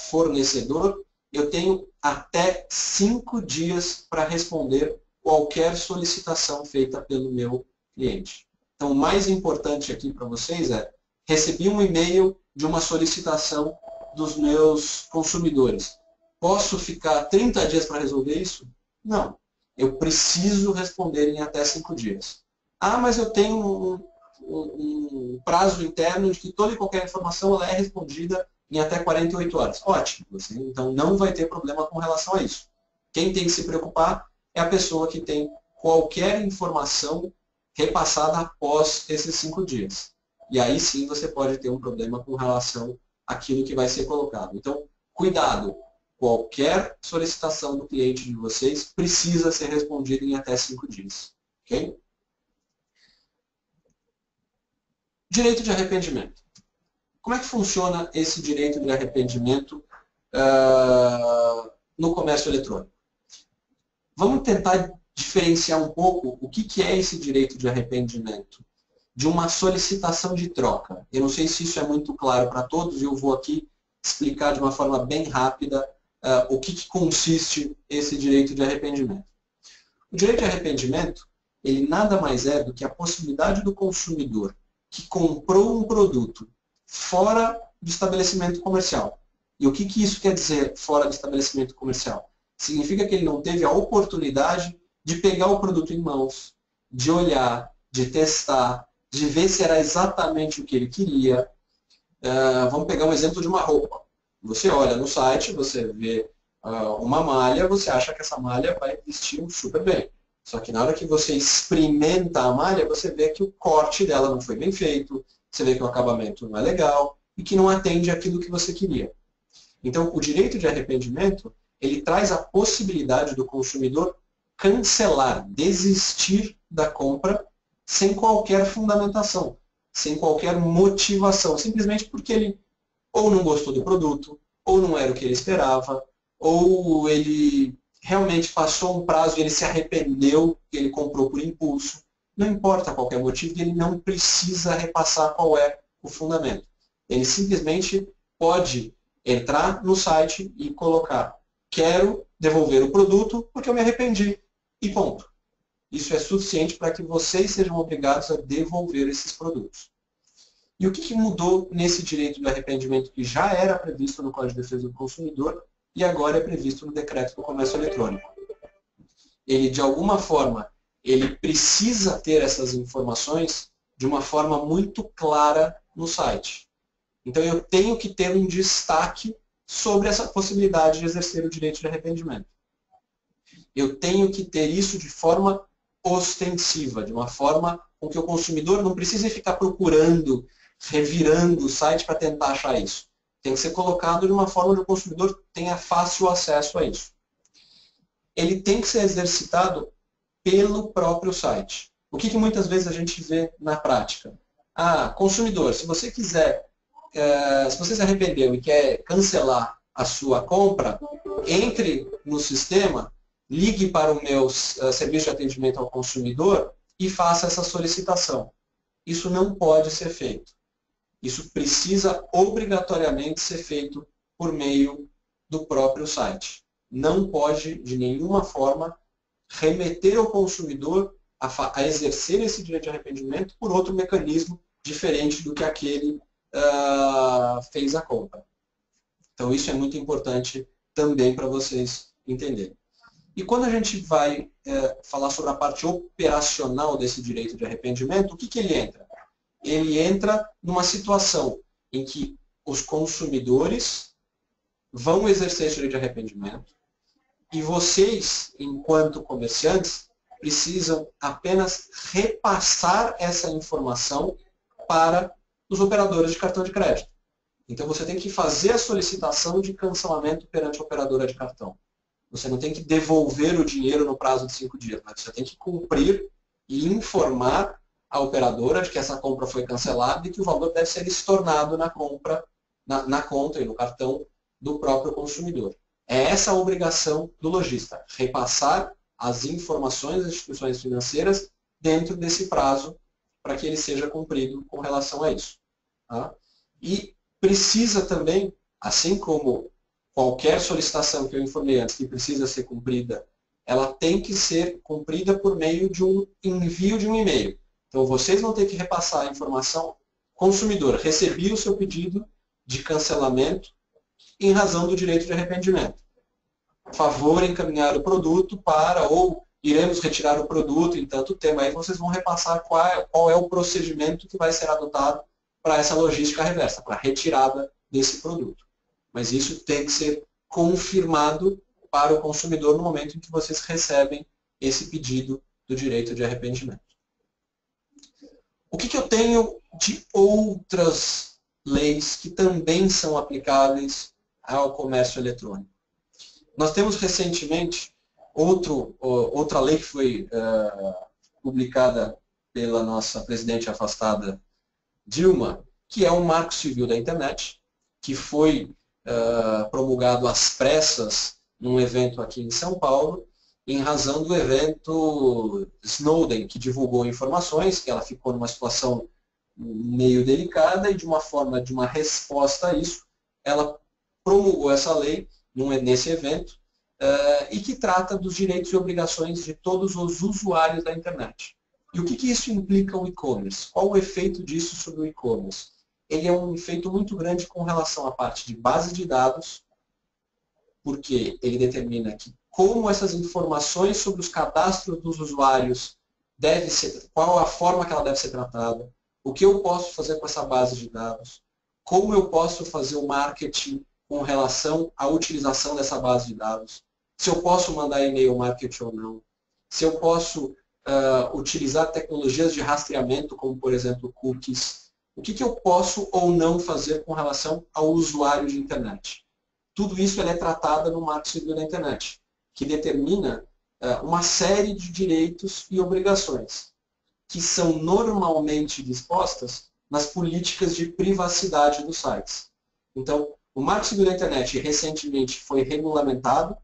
fornecedor, eu tenho até 5 dias para responder qualquer solicitação feita pelo meu cliente. Então, o mais importante aqui para vocês é, recebi um e-mail de uma solicitação dos meus consumidores. Posso ficar 30 dias para resolver isso? Não. Eu preciso responder em até 5 dias. Ah, mas eu tenho um prazo interno de que toda e qualquer informação ela é respondida em até 48 horas. Ótimo. Você, então, não vai ter problema com relação a isso. Quem tem que se preocupar é a pessoa que tem qualquer informação repassada após esses 5 dias. E aí sim você pode ter um problema com relação àquilo que vai ser colocado. Então, cuidado. Qualquer solicitação do cliente de vocês precisa ser respondida em até 5 dias. Ok? Direito de arrependimento. Como é que funciona esse direito de arrependimento no comércio eletrônico? Vamos tentar diferenciar um pouco o que é esse direito de arrependimento de uma solicitação de troca. Eu não sei se isso é muito claro para todos e eu vou aqui explicar de uma forma bem rápida o que consiste esse direito de arrependimento. O direito de arrependimento, ele nada mais é do que a possibilidade do consumidor que comprou um produto fora do estabelecimento comercial. E o que isso quer dizer fora do estabelecimento comercial? Significa que ele não teve a oportunidade de pegar o produto em mãos, de olhar, de testar, de ver se era exatamente o que ele queria. Vamos pegar um exemplo de uma roupa. Você olha no site, você vê uma malha, você acha que essa malha vai vestir super bem. Só que na hora que você experimenta a malha, você vê que o corte dela não foi bem feito, você vê que o acabamento não é legal e que não atende aquilo que você queria. Então, o direito de arrependimento ele traz a possibilidade do consumidor cancelar, desistir da compra sem qualquer fundamentação, sem qualquer motivação, simplesmente porque ele ou não gostou do produto, ou não era o que ele esperava, ou ele realmente passou um prazo e ele se arrependeu que ele comprou por impulso. Não importa qualquer motivo, ele não precisa repassar qual é o fundamento. Ele simplesmente pode entrar no site e colocar: quero devolver o produto porque eu me arrependi, e ponto. Isso é suficiente para que vocês sejam obrigados a devolver esses produtos. E o que mudou nesse direito do arrependimento que já era previsto no Código de Defesa do Consumidor e agora é previsto no Decreto do Comércio Eletrônico? Ele, de alguma forma, ele precisa ter essas informações de uma forma muito clara no site. Então, eu tenho que ter um destaque sobre essa possibilidade de exercer o direito de arrependimento. Eu tenho que ter isso de forma ostensiva, de uma forma com que o consumidor não precise ficar procurando, revirando o site para tentar achar isso. Tem que ser colocado de uma forma onde o consumidor tenha fácil acesso a isso. Ele tem que ser exercitado pelo próprio site. O que muitas vezes a gente vê na prática? Consumidor, se você quiser, se você se arrependeu e quer cancelar a sua compra, entre no sistema, ligue para o meu serviço de atendimento ao consumidor e faça essa solicitação. Isso não pode ser feito. Isso precisa obrigatoriamente ser feito por meio do próprio site. Não pode, de nenhuma forma, remeter ao consumidor a exercer esse direito de arrependimento por outro mecanismo diferente do que aquele fez a compra. Então, isso é muito importante também para vocês entenderem. E quando a gente vai falar sobre a parte operacional desse direito de arrependimento, o que ele entra? Ele entra numa situação em que os consumidores vão exercer esse direito de arrependimento e vocês, enquanto comerciantes, precisam apenas repassar essa informação para os operadores de cartão de crédito. Então, você tem que fazer a solicitação de cancelamento perante a operadora de cartão. Você não tem que devolver o dinheiro no prazo de 5 dias, mas você tem que cumprir e informar a operadora de que essa compra foi cancelada e que o valor deve ser estornado na compra, na conta e no cartão do próprio consumidor. É essa a obrigação do lojista, repassar as informações das instituições financeiras dentro desse prazo para que ele seja cumprido com relação a isso. Tá? E precisa também, assim como qualquer solicitação que eu informei antes que precisa ser cumprida, ela tem que ser cumprida por meio de um envio de um e-mail. Então, vocês vão ter que repassar a informação: consumidor, recebi o seu pedido de cancelamento em razão do direito de arrependimento. Por favor, encaminhar o produto para, ou iremos retirar o produto em tanto tempo. Aí vocês vão repassar qual é o procedimento que vai ser adotado para essa logística reversa, para a retirada desse produto. Mas isso tem que ser confirmado para o consumidor no momento em que vocês recebem esse pedido do direito de arrependimento. O que eu tenho de outras leis que também são aplicáveis ao comércio eletrônico? Nós temos recentemente outra lei que foi publicada pela nossa presidente afastada Dilma, que é o Marco Civil da Internet, que foi promulgado às pressas num evento aqui em São Paulo, em razão do evento Snowden, que divulgou informações, que ela ficou numa situação meio delicada e de uma resposta a isso, ela promulgou essa lei nesse evento e que trata dos direitos e obrigações de todos os usuários da internet. E o que isso implica o e-commerce? Qual o efeito disso sobre o e-commerce? Ele é um efeito muito grande com relação à parte de base de dados, porque ele determina que como essas informações sobre os cadastros dos usuários qual a forma que ela deve ser tratada, o que eu posso fazer com essa base de dados, como eu posso fazer o marketing com relação à utilização dessa base de dados, se eu posso mandar e-mail marketing ou não, se eu posso utilizar tecnologias de rastreamento, como por exemplo cookies, o que eu posso ou não fazer com relação ao usuário de internet. tudo isso é tratado no Marco Civil da Internet, que determina uma série de direitos e obrigações, que são normalmente dispostas nas políticas de privacidade dos sites. Então, o Marco Civil da Internet recentemente foi regulamentado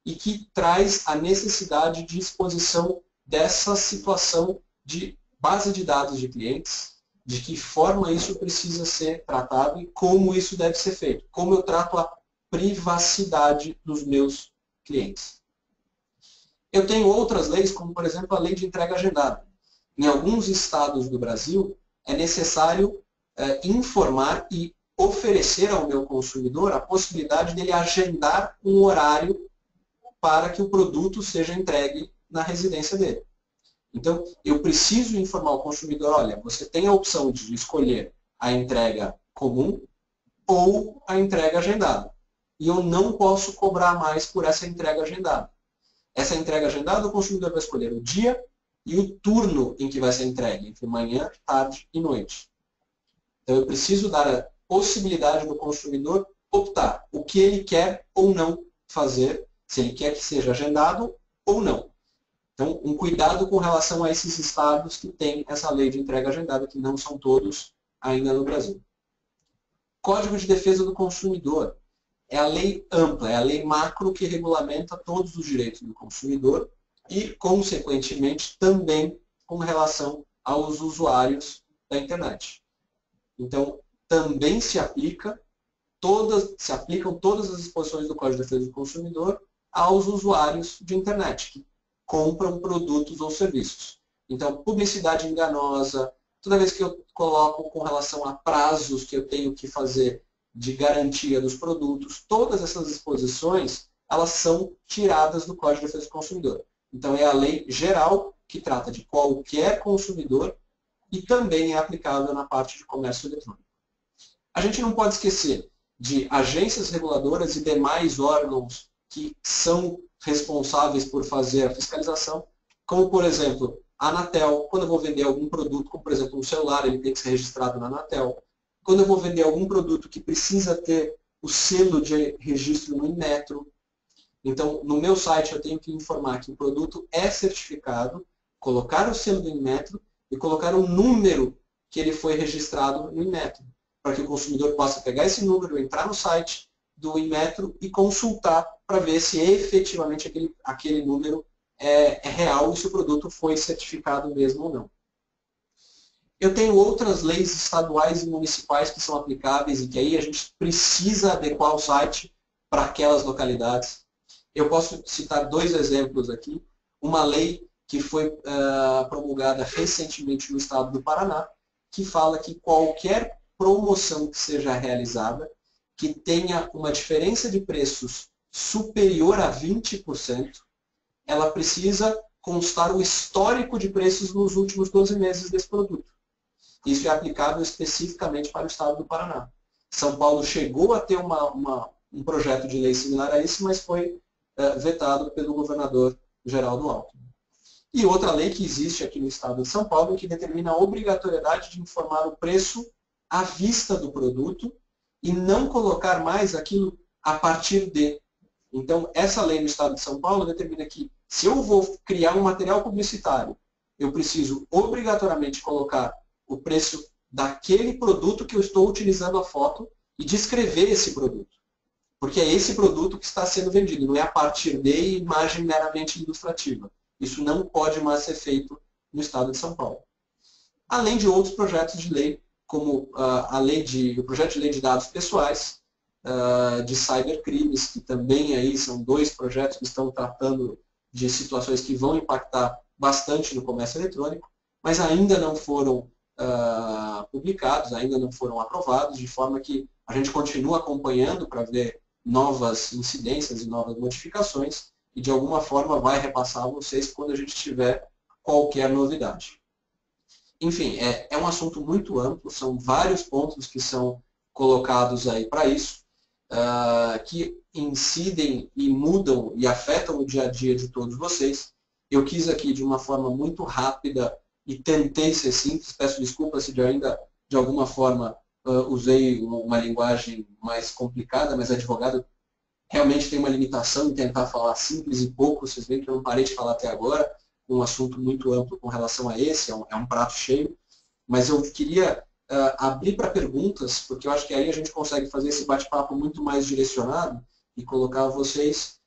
e que traz a necessidade de exposição dessa situação de base de dados de clientes, de que forma isso precisa ser tratado e como isso deve ser feito, como eu trato a privacidade dos meus clientes. Eu tenho outras leis, como por exemplo a lei de entrega agendada. Em alguns estados do Brasil, é necessário informar e oferecer ao meu consumidor a possibilidade dele agendar um horário para que o produto seja entregue na residência dele. Então, eu preciso informar o consumidor, olha, você tem a opção de escolher a entrega comum ou a entrega agendada. E eu não posso cobrar mais por essa entrega agendada. Essa entrega agendada, o consumidor vai escolher o dia e o turno em que vai ser entregue, entre manhã, tarde e noite. Então, eu preciso dar a possibilidade do consumidor optar o que ele quer ou não fazer, se ele quer que seja agendado ou não. Então, um cuidado com relação a esses estados que têm essa lei de entrega agendada, que não são todos ainda no Brasil. Código de Defesa do Consumidor é a lei ampla, é a lei macro que regulamenta todos os direitos do consumidor e, consequentemente, também com relação aos usuários da internet. Então, também se aplicam todas as disposições do Código de Defesa do Consumidor aos usuários de internet, que compram produtos ou serviços. Então, publicidade enganosa, toda vez que eu coloco com relação a prazos que eu tenho que fazer de garantia dos produtos, todas essas disposições, elas são tiradas do Código de Defesa do Consumidor. Então, é a lei geral que trata de qualquer consumidor e também é aplicável na parte de comércio eletrônico. A gente não pode esquecer de agências reguladoras e demais órgãos que são responsáveis por fazer a fiscalização, como, por exemplo, a Anatel. Quando eu vou vender algum produto, como, por exemplo, um celular, ele tem que ser registrado na Anatel. Quando eu vou vender algum produto que precisa ter o selo de registro no Inmetro, então, no meu site eu tenho que informar que o produto é certificado, colocar o selo do Inmetro e colocar o número que ele foi registrado no Inmetro, para que o consumidor possa pegar esse número, entrar no site do Inmetro e consultar para ver se efetivamente aquele número é real e se o produto foi certificado mesmo ou não. Eu tenho outras leis estaduais e municipais que são aplicáveis e que aí a gente precisa adequar o site para aquelas localidades. Eu posso citar dois exemplos aqui. Uma lei que foi promulgada recentemente no estado do Paraná, que fala que qualquer promoção que seja realizada, que tenha uma diferença de preços superior a 20%, ela precisa constar o histórico de preços nos últimos 12 meses desse produto. Isso é aplicável especificamente para o estado do Paraná. São Paulo chegou a ter um projeto de lei similar a esse, mas foi vetado pelo governador Geraldo Alckmin. E outra lei que existe aqui no estado de São Paulo, que determina a obrigatoriedade de informar o preço à vista do produto e não colocar mais aquilo a partir de. Então, essa lei no estado de São Paulo determina que, se eu vou criar um material publicitário, eu preciso obrigatoriamente colocar o preço daquele produto que eu estou utilizando a foto e descrever esse produto. Porque é esse produto que está sendo vendido, não é a partir de imagem meramente ilustrativa. Isso não pode mais ser feito no estado de São Paulo. Além de outros projetos de lei, como o projeto de lei de dados pessoais, de cybercrimes, que também aí são dois projetos que estão tratando de situações que vão impactar bastante no comércio eletrônico, mas ainda não foram publicados, ainda não foram aprovados, de forma que a gente continua acompanhando para ver novas incidências e novas modificações e de alguma forma vai repassar a vocês quando a gente tiver qualquer novidade. Enfim, é um assunto muito amplo, são vários pontos que são colocados aí para isso, que incidem e mudam e afetam o dia a dia de todos vocês. Eu quis aqui de uma forma muito rápida e tentei ser simples, peço desculpas se ainda de alguma forma usei uma linguagem mais complicada, mas advogado realmente tem uma limitação em tentar falar simples e pouco, vocês veem que eu não parei de falar até agora, um assunto muito amplo com relação a esse, é um prato cheio, mas eu queria abrir para perguntas, porque eu acho que aí a gente consegue fazer esse bate-papo muito mais direcionado e colocar a vocês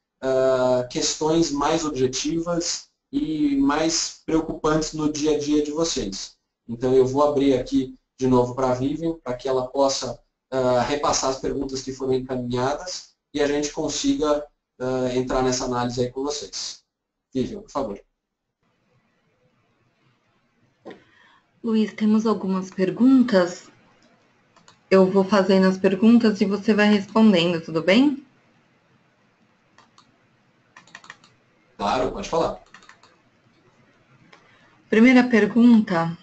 questões mais objetivas e mais preocupantes no dia a dia de vocês. Então eu vou abrir aqui de novo para a Vivian, para que ela possa repassar as perguntas que foram encaminhadas e a gente consiga entrar nessa análise aí com vocês. Vivian, por favor. Luiz, temos algumas perguntas. Eu vou fazendo as perguntas e você vai respondendo, tudo bem? Claro, pode falar. Primeira pergunta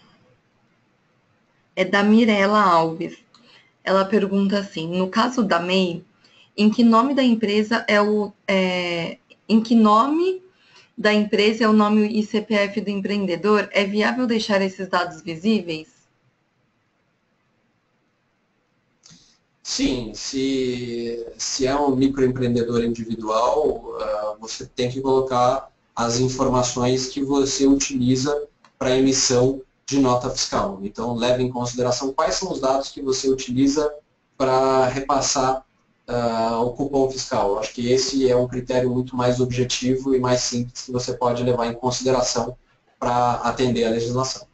é da Mirela Alves. Ela pergunta assim: no caso da MEI, em que nome da empresa em que nome da empresa é o nome e CPF do empreendedor? É viável deixar esses dados visíveis? Sim, se é um microempreendedor individual, você tem que colocar as informações que você utiliza para emissão de nota fiscal. Então, leve em consideração quais são os dados que você utiliza para repassar o cupom fiscal. Eu acho que esse é um critério muito mais objetivo e mais simples que você pode levar em consideração para atender a legislação.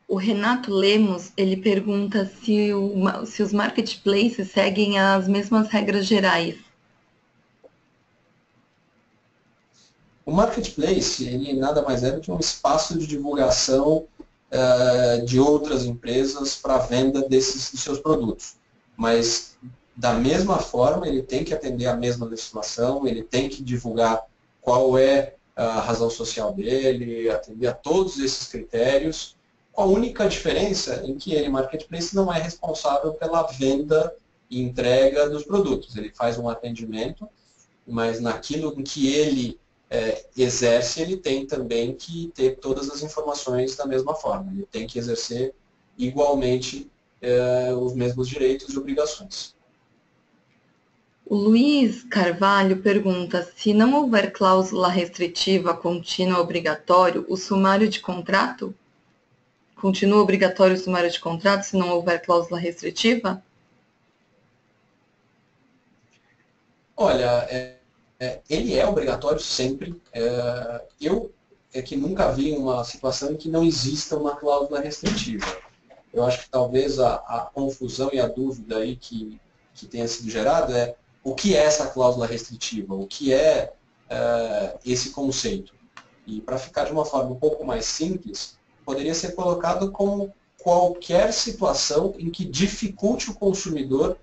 O Renato Lemos, ele pergunta se os marketplaces seguem as mesmas regras gerais. O marketplace, ele nada mais é do que um espaço de divulgação de outras empresas para a venda dos seus produtos. Mas, da mesma forma, ele tem que atender a mesma legislação, ele tem que divulgar qual é a razão social dele, atender a todos esses critérios, com a única diferença em que ele, marketplace, não é responsável pela venda e entrega dos produtos. Ele faz um atendimento, mas naquilo em que ele exerce, ele tem também que ter todas as informações da mesma forma. Ele tem que exercer igualmente os mesmos direitos e obrigações. O Luiz Carvalho pergunta: se não houver cláusula restritiva contínua obrigatório, o sumário de contrato? Continua obrigatório o sumário de contrato se não houver cláusula restritiva? Olha, ele é obrigatório sempre. Eu que nunca vi uma situação em que não exista uma cláusula restritiva. Eu acho que talvez a confusão e a dúvida aí que tenha sido gerada é o que é essa cláusula restritiva, o que é esse conceito. E para ficar de uma forma um pouco mais simples, poderia ser colocado como qualquer situação em que dificulte o consumidor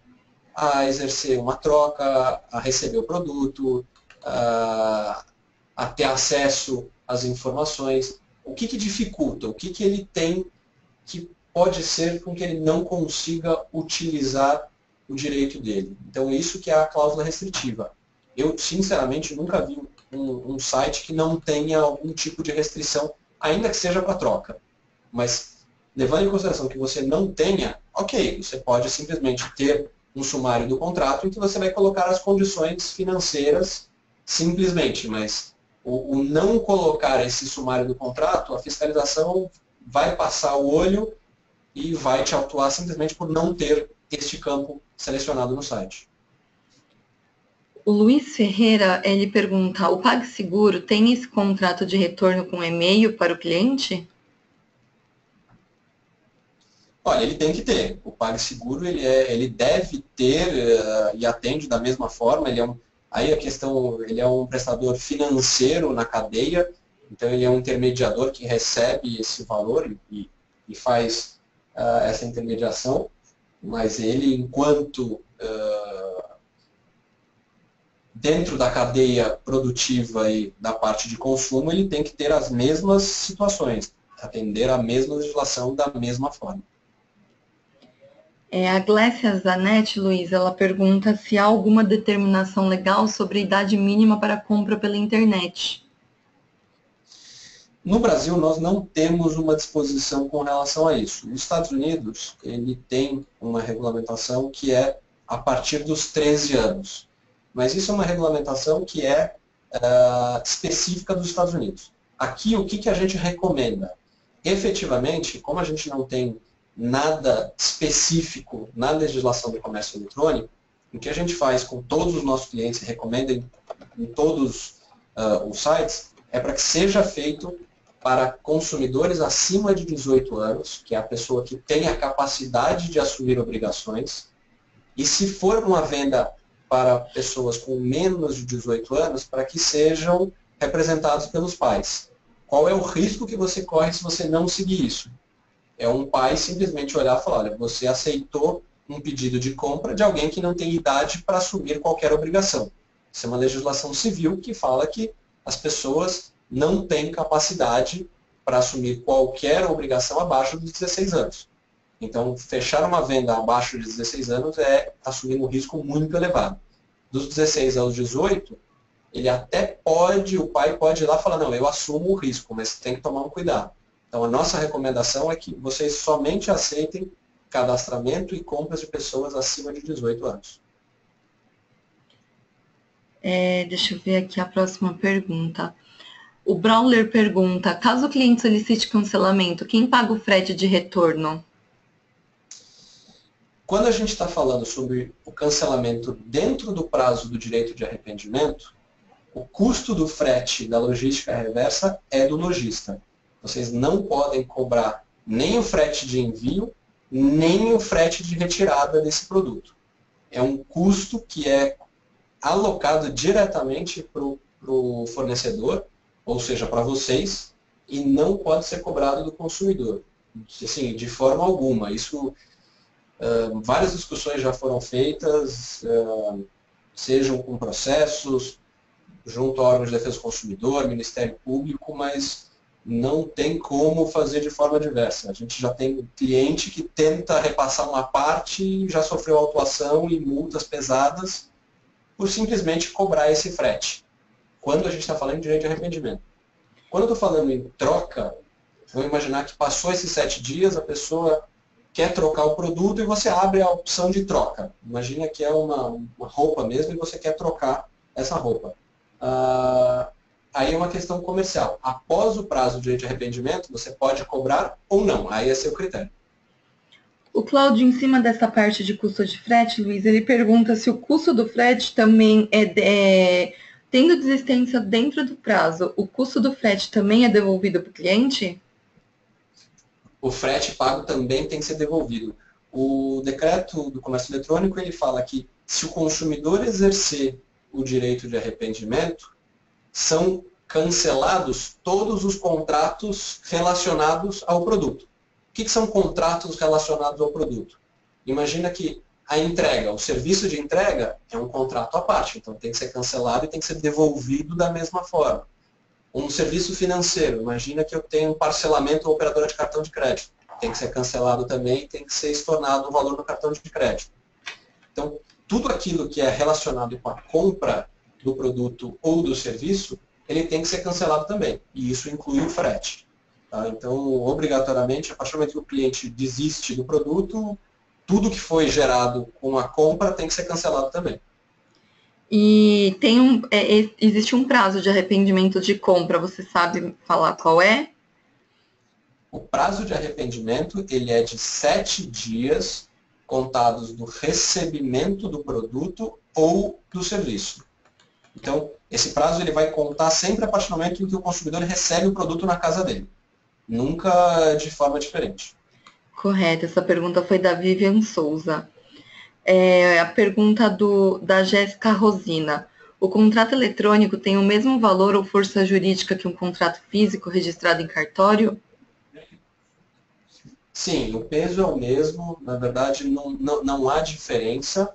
a exercer uma troca, a receber o produto, a ter acesso às informações. O que dificulta? O que ele tem que pode ser com que ele não consiga utilizar o direito dele? Então, isso que é a cláusula restritiva. Eu, sinceramente, nunca vi um site que não tenha algum tipo de restrição, ainda que seja para troca. Mas, levando em consideração que você não tenha, ok, você pode simplesmente ter um sumário do contrato em que você vai colocar as condições financeiras simplesmente, mas o não colocar esse sumário do contrato, a fiscalização vai passar o olho e vai te autuar simplesmente por não ter este campo selecionado no site. O Luiz Ferreira, ele pergunta: o PagSeguro tem esse contrato de retorno com e-mail para o cliente? Olha, ele tem que ter. O PagSeguro, ele deve ter e atende da mesma forma. Aí a questão, ele é um prestador financeiro na cadeia, então ele é um intermediador que recebe esse valor e faz essa intermediação, mas ele, enquanto dentro da cadeia produtiva e da parte de consumo, ele tem que ter as mesmas situações, atender a mesma legislação da mesma forma. A Glécia Zanetti, Luiz, ela pergunta se há alguma determinação legal sobre a idade mínima para compra pela internet. No Brasil, nós não temos uma disposição com relação a isso. Nos Estados Unidos, ele tem uma regulamentação que é a partir dos 13 anos. mas isso é uma regulamentação que é específica dos Estados Unidos. Aqui, o que a gente recomenda? Efetivamente, como a gente não tem nada específico na legislação do comércio eletrônico, o que a gente faz com todos os nossos clientes e recomenda em todos os sites, é para que seja feito para consumidores acima de 18 anos, que é a pessoa que tem a capacidade de assumir obrigações, e se for uma venda para pessoas com menos de 18 anos, para que sejam representados pelos pais. Qual é o risco que você corre se você não seguir isso? É um pai simplesmente olhar e falar, olha, você aceitou um pedido de compra de alguém que não tem idade para assumir qualquer obrigação. Isso é uma legislação civil que fala que as pessoas não têm capacidade para assumir qualquer obrigação abaixo dos 16 anos. Então, fechar uma venda abaixo de 16 anos é assumir um risco muito elevado. Dos 16 aos 18, ele até pode, o pai pode ir lá e falar, não, eu assumo o risco, mas tem que tomar um cuidado. Então, a nossa recomendação é que vocês somente aceitem cadastramento e compras de pessoas acima de 18 anos. Deixa eu ver aqui a próxima pergunta. O Brawler pergunta, caso o cliente solicite cancelamento, quem paga o frete de retorno? Quando a gente está falando sobre o cancelamento dentro do prazo do direito de arrependimento, o custo do frete da logística reversa é do lojista. Vocês não podem cobrar nem o frete de envio, nem o frete de retirada desse produto. É um custo que é alocado diretamente para o fornecedor, ou seja, para vocês, e não pode ser cobrado do consumidor. Assim, de forma alguma. Isso, várias discussões já foram feitas, sejam com processos, junto a órgãos de defesa do consumidor, Ministério Público, mas não tem como fazer de forma diversa. A gente já tem cliente que tenta repassar uma parte e já sofreu autuação e multas pesadas por simplesmente cobrar esse frete. Quando a gente está falando de direito de arrependimento. Quando eu estou falando em troca, vamos imaginar que passou esses 7 dias, a pessoa quer trocar o produto e você abre a opção de troca. Imagina que é uma roupa mesmo e você quer trocar essa roupa. Aí é uma questão comercial. Após o prazo do direito de arrependimento, você pode cobrar ou não. Aí é seu critério. O Cláudio, em cima dessa parte de custo de frete, Luiz, ele pergunta se o custo do frete também tendo desistência dentro do prazo, o custo do frete também é devolvido para o cliente? O frete pago também tem que ser devolvido. O decreto do comércio eletrônico, ele fala que se o consumidor exercer o direito de arrependimento, são cancelados todos os contratos relacionados ao produto. O que são contratos relacionados ao produto? Imagina que a entrega, o serviço de entrega é um contrato à parte, então tem que ser cancelado e tem que ser devolvido da mesma forma. Um serviço financeiro, imagina que eu tenho um parcelamento ou operadora de cartão de crédito. Tem que ser cancelado também, tem que ser estornado o valor do cartão de crédito. Então, tudo aquilo que é relacionado com a compra do produto ou do serviço, ele tem que ser cancelado também. E isso inclui o frete. Tá? Então, obrigatoriamente, a partir do momento que o cliente desiste do produto, tudo que foi gerado com a compra tem que ser cancelado também. E existe um prazo de arrependimento de compra, você sabe falar qual é? O prazo de arrependimento ele é de 7 dias contados do recebimento do produto ou do serviço. Então, esse prazo ele vai contar sempre a partir do momento em que o consumidor recebe o produto na casa dele. Nunca de forma diferente. Correto, essa pergunta foi da Vivian Souza. A pergunta da Jéssica Rosina. O contrato eletrônico tem o mesmo valor ou força jurídica que um contrato físico registrado em cartório? Sim, o peso é o mesmo. Na verdade, não há diferença.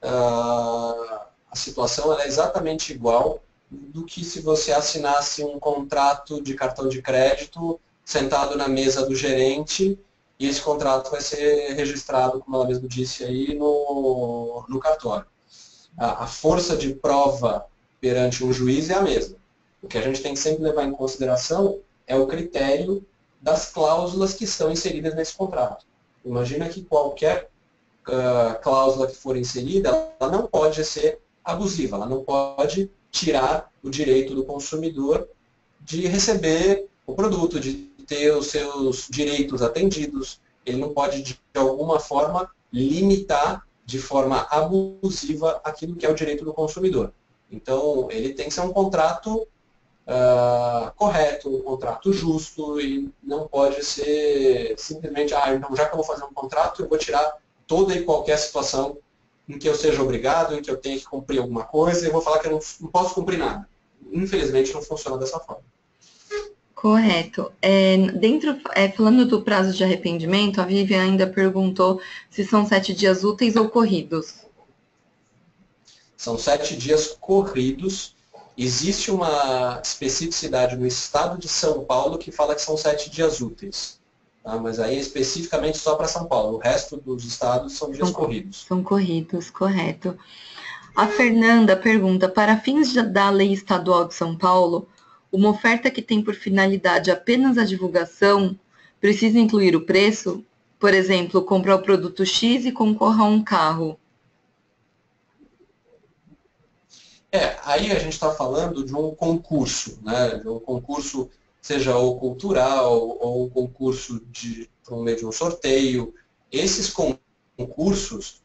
A situação é exatamente igual do que se você assinasse um contrato de cartão de crédito sentado na mesa do gerente e esse contrato vai ser registrado, como ela mesmo disse aí, no cartório. A força de prova perante um juiz é a mesma. O que a gente tem que sempre levar em consideração é o critério das cláusulas que estão inseridas nesse contrato. Imagina que qualquer cláusula que for inserida, ela não pode ser abusiva, ela não pode tirar o direito do consumidor de receber o produto, de ter os seus direitos atendidos. Ele não pode, de alguma forma, limitar de forma abusiva aquilo que é o direito do consumidor. Então, ele tem que ser um contrato correto, um contrato justo, e não pode ser simplesmente, então já que eu vou fazer um contrato, eu vou tirar toda e qualquer situação em que eu seja obrigado, em que eu tenha que cumprir alguma coisa, e eu vou falar que eu não posso cumprir nada. Infelizmente, não funciona dessa forma. Correto. Falando do prazo de arrependimento, a Vivian ainda perguntou se são 7 dias úteis ou corridos. São 7 dias corridos. Existe uma especificidade no estado de São Paulo que fala que são 7 dias úteis. Tá? Mas aí é especificamente só para São Paulo. O resto dos estados são dias corridos. São corridos, correto. A Fernanda pergunta, para fins da lei estadual de São Paulo, uma oferta que tem por finalidade apenas a divulgação precisa incluir o preço? Por exemplo, comprar o produto X e concorra a um carro. Aí a gente está falando de um concurso, né? De um concurso, seja o cultural ou um concurso por meio de um sorteio. Esses concursos,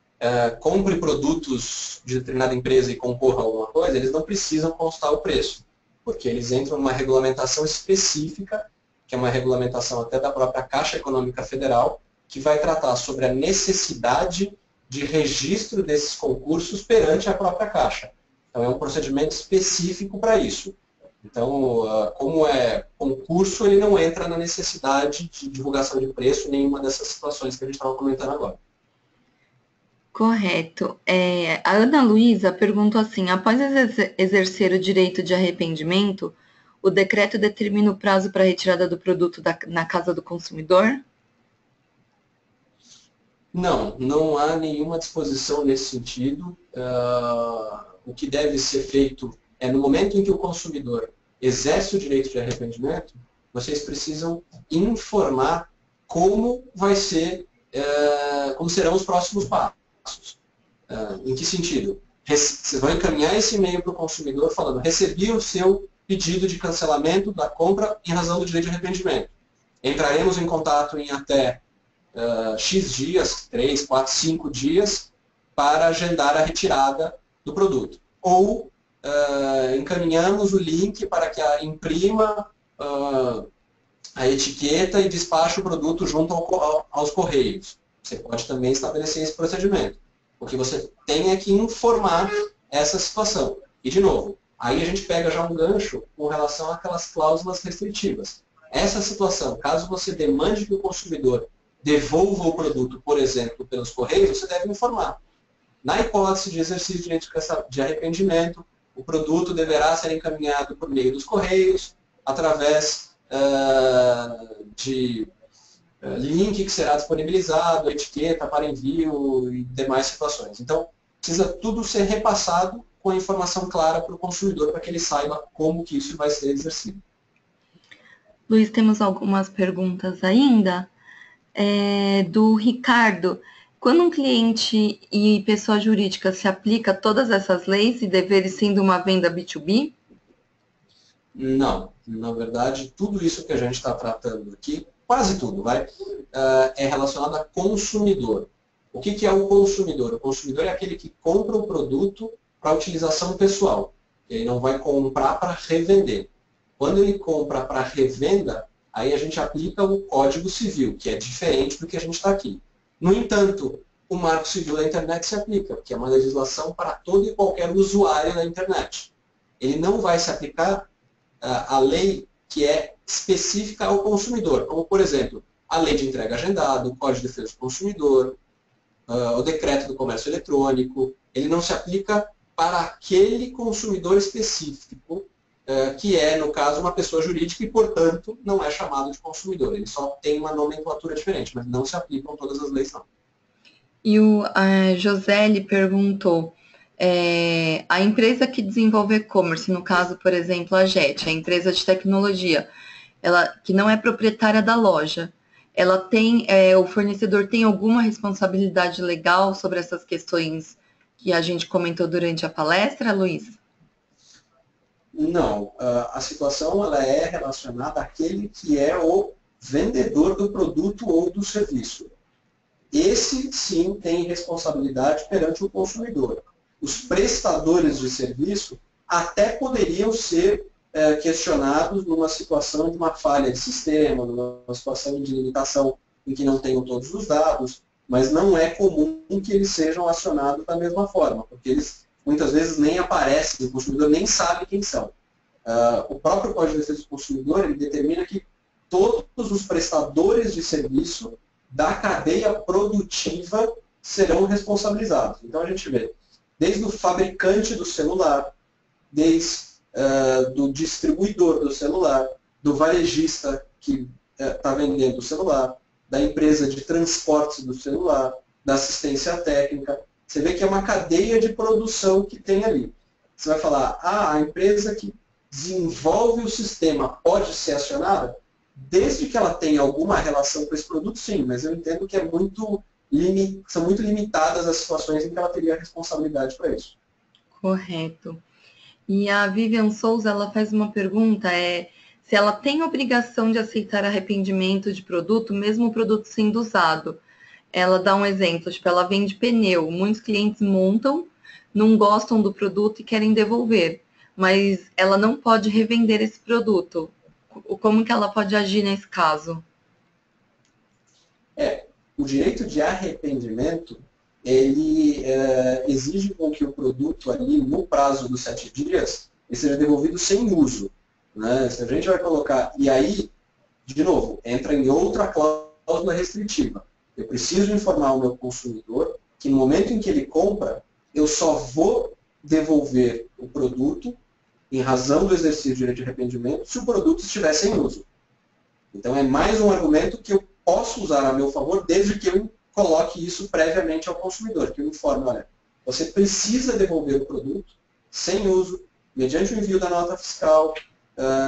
compre produtos de determinada empresa e concorra a alguma coisa, eles não precisam constar o preço, porque eles entram numa regulamentação específica, que é uma regulamentação até da própria Caixa Econômica Federal, que vai tratar sobre a necessidade de registro desses concursos perante a própria Caixa. Então, é um procedimento específico para isso. Então, como é concurso, ele não entra na necessidade de divulgação de preço, nenhuma dessas situações que a gente estava comentando agora. Correto. A Ana Luísa perguntou assim, após exercer o direito de arrependimento, o decreto determina o prazo para a retirada do produto na casa do consumidor? Não há nenhuma disposição nesse sentido. O que deve ser feito é, no momento em que o consumidor exerce o direito de arrependimento, vocês precisam informar como como serão os próximos passos. Em que sentido? Vocês vão encaminhar esse e-mail para o consumidor falando, recebi o seu pedido de cancelamento da compra em razão do direito de arrependimento. Entraremos em contato em até X dias, 3, 4, 5 dias, para agendar a retirada do produto. Ou encaminhamos o link para que imprima a etiqueta e despache o produto junto aos correios. Você pode também estabelecer esse procedimento. O que você tem é que informar essa situação. E, de novo, aí a gente pega já um gancho com relação àquelas cláusulas restritivas. Essa situação, caso você demande que o consumidor devolva o produto, por exemplo, pelos correios, você deve informar. Na hipótese de exercício de direito de arrependimento, o produto deverá ser encaminhado por meio dos correios, através de link que será disponibilizado, etiqueta para envio e demais situações. Então, precisa tudo ser repassado com a informação clara para o consumidor, para que ele saiba como que isso vai ser exercido. Luiz, temos algumas perguntas ainda. Do Ricardo. Quando um cliente e pessoa jurídica se aplica a todas essas leis e deveres sendo uma venda B2B? Não. Na verdade, tudo isso que a gente está tratando aqui, quase tudo, é relacionado a consumidor. O que é o consumidor? O consumidor é aquele que compra o produto para utilização pessoal. Ele não vai comprar para revender. Quando ele compra para revenda, aí a gente aplica o Código Civil, que é diferente do que a gente está aqui. No entanto, o Marco Civil da Internet se aplica, que é uma legislação para todo e qualquer usuário da Internet. Ele não vai se aplicar a lei que é específica ao consumidor, como, por exemplo, a Lei de Entrega Agendada, o Código de Defesa do Consumidor, o Decreto do Comércio Eletrônico. Ele não se aplica para aquele consumidor específico, que é, no caso, uma pessoa jurídica e, portanto, não é chamado de consumidor. Ele só tem uma nomenclatura diferente, mas não se aplicam todas as leis, não. E o José lhe perguntou, a empresa que desenvolve e-commerce, no caso, por exemplo, a JET, a empresa de tecnologia, que não é proprietária da loja, o fornecedor tem alguma responsabilidade legal sobre essas questões que a gente comentou durante a palestra, Luiz? Não, a situação ela é relacionada àquele que é o vendedor do produto ou do serviço. Esse, sim, tem responsabilidade perante o consumidor. Os prestadores de serviço até poderiam ser questionados numa situação de uma falha de sistema, numa situação de limitação em que não tenham todos os dados, mas não é comum que eles sejam acionados da mesma forma, porque eles muitas vezes nem aparecem, o consumidor nem sabe quem são. O próprio Código de Defesa do Consumidor ele determina que todos os prestadores de serviço da cadeia produtiva serão responsabilizados. Então a gente vê, desde o fabricante do celular, desde do distribuidor do celular, do varejista que está vendendo o celular, da empresa de transporte do celular, da assistência técnica. Você vê que é uma cadeia de produção que tem ali. Você vai falar, a empresa que desenvolve o sistema pode ser acionada? Desde que ela tenha alguma relação com esse produto, sim, mas eu entendo que são muito limitadas as situações em que ela teria responsabilidade para isso. Correto. E a Vivian Souza, ela faz uma pergunta, se ela tem obrigação de aceitar arrependimento de produto, mesmo o produto sendo usado. Ela dá um exemplo, tipo, ela vende pneu, muitos clientes montam, não gostam do produto e querem devolver, mas ela não pode revender esse produto. Como que ela pode agir nesse caso? O direito de arrependimento, ele exige com que o produto ali, no prazo dos 7 dias, ele seja devolvido sem uso. Né? Se a gente vai colocar, e aí, de novo, entra em outra cláusula restritiva. Eu preciso informar o meu consumidor que no momento em que ele compra, eu só vou devolver o produto em razão do exercício do direito de arrependimento se o produto estiver sem uso. Então é mais um argumento que eu posso usar a meu favor desde que eu coloque isso previamente ao consumidor, que eu informe, olha, você precisa devolver o produto sem uso, mediante o envio da nota fiscal,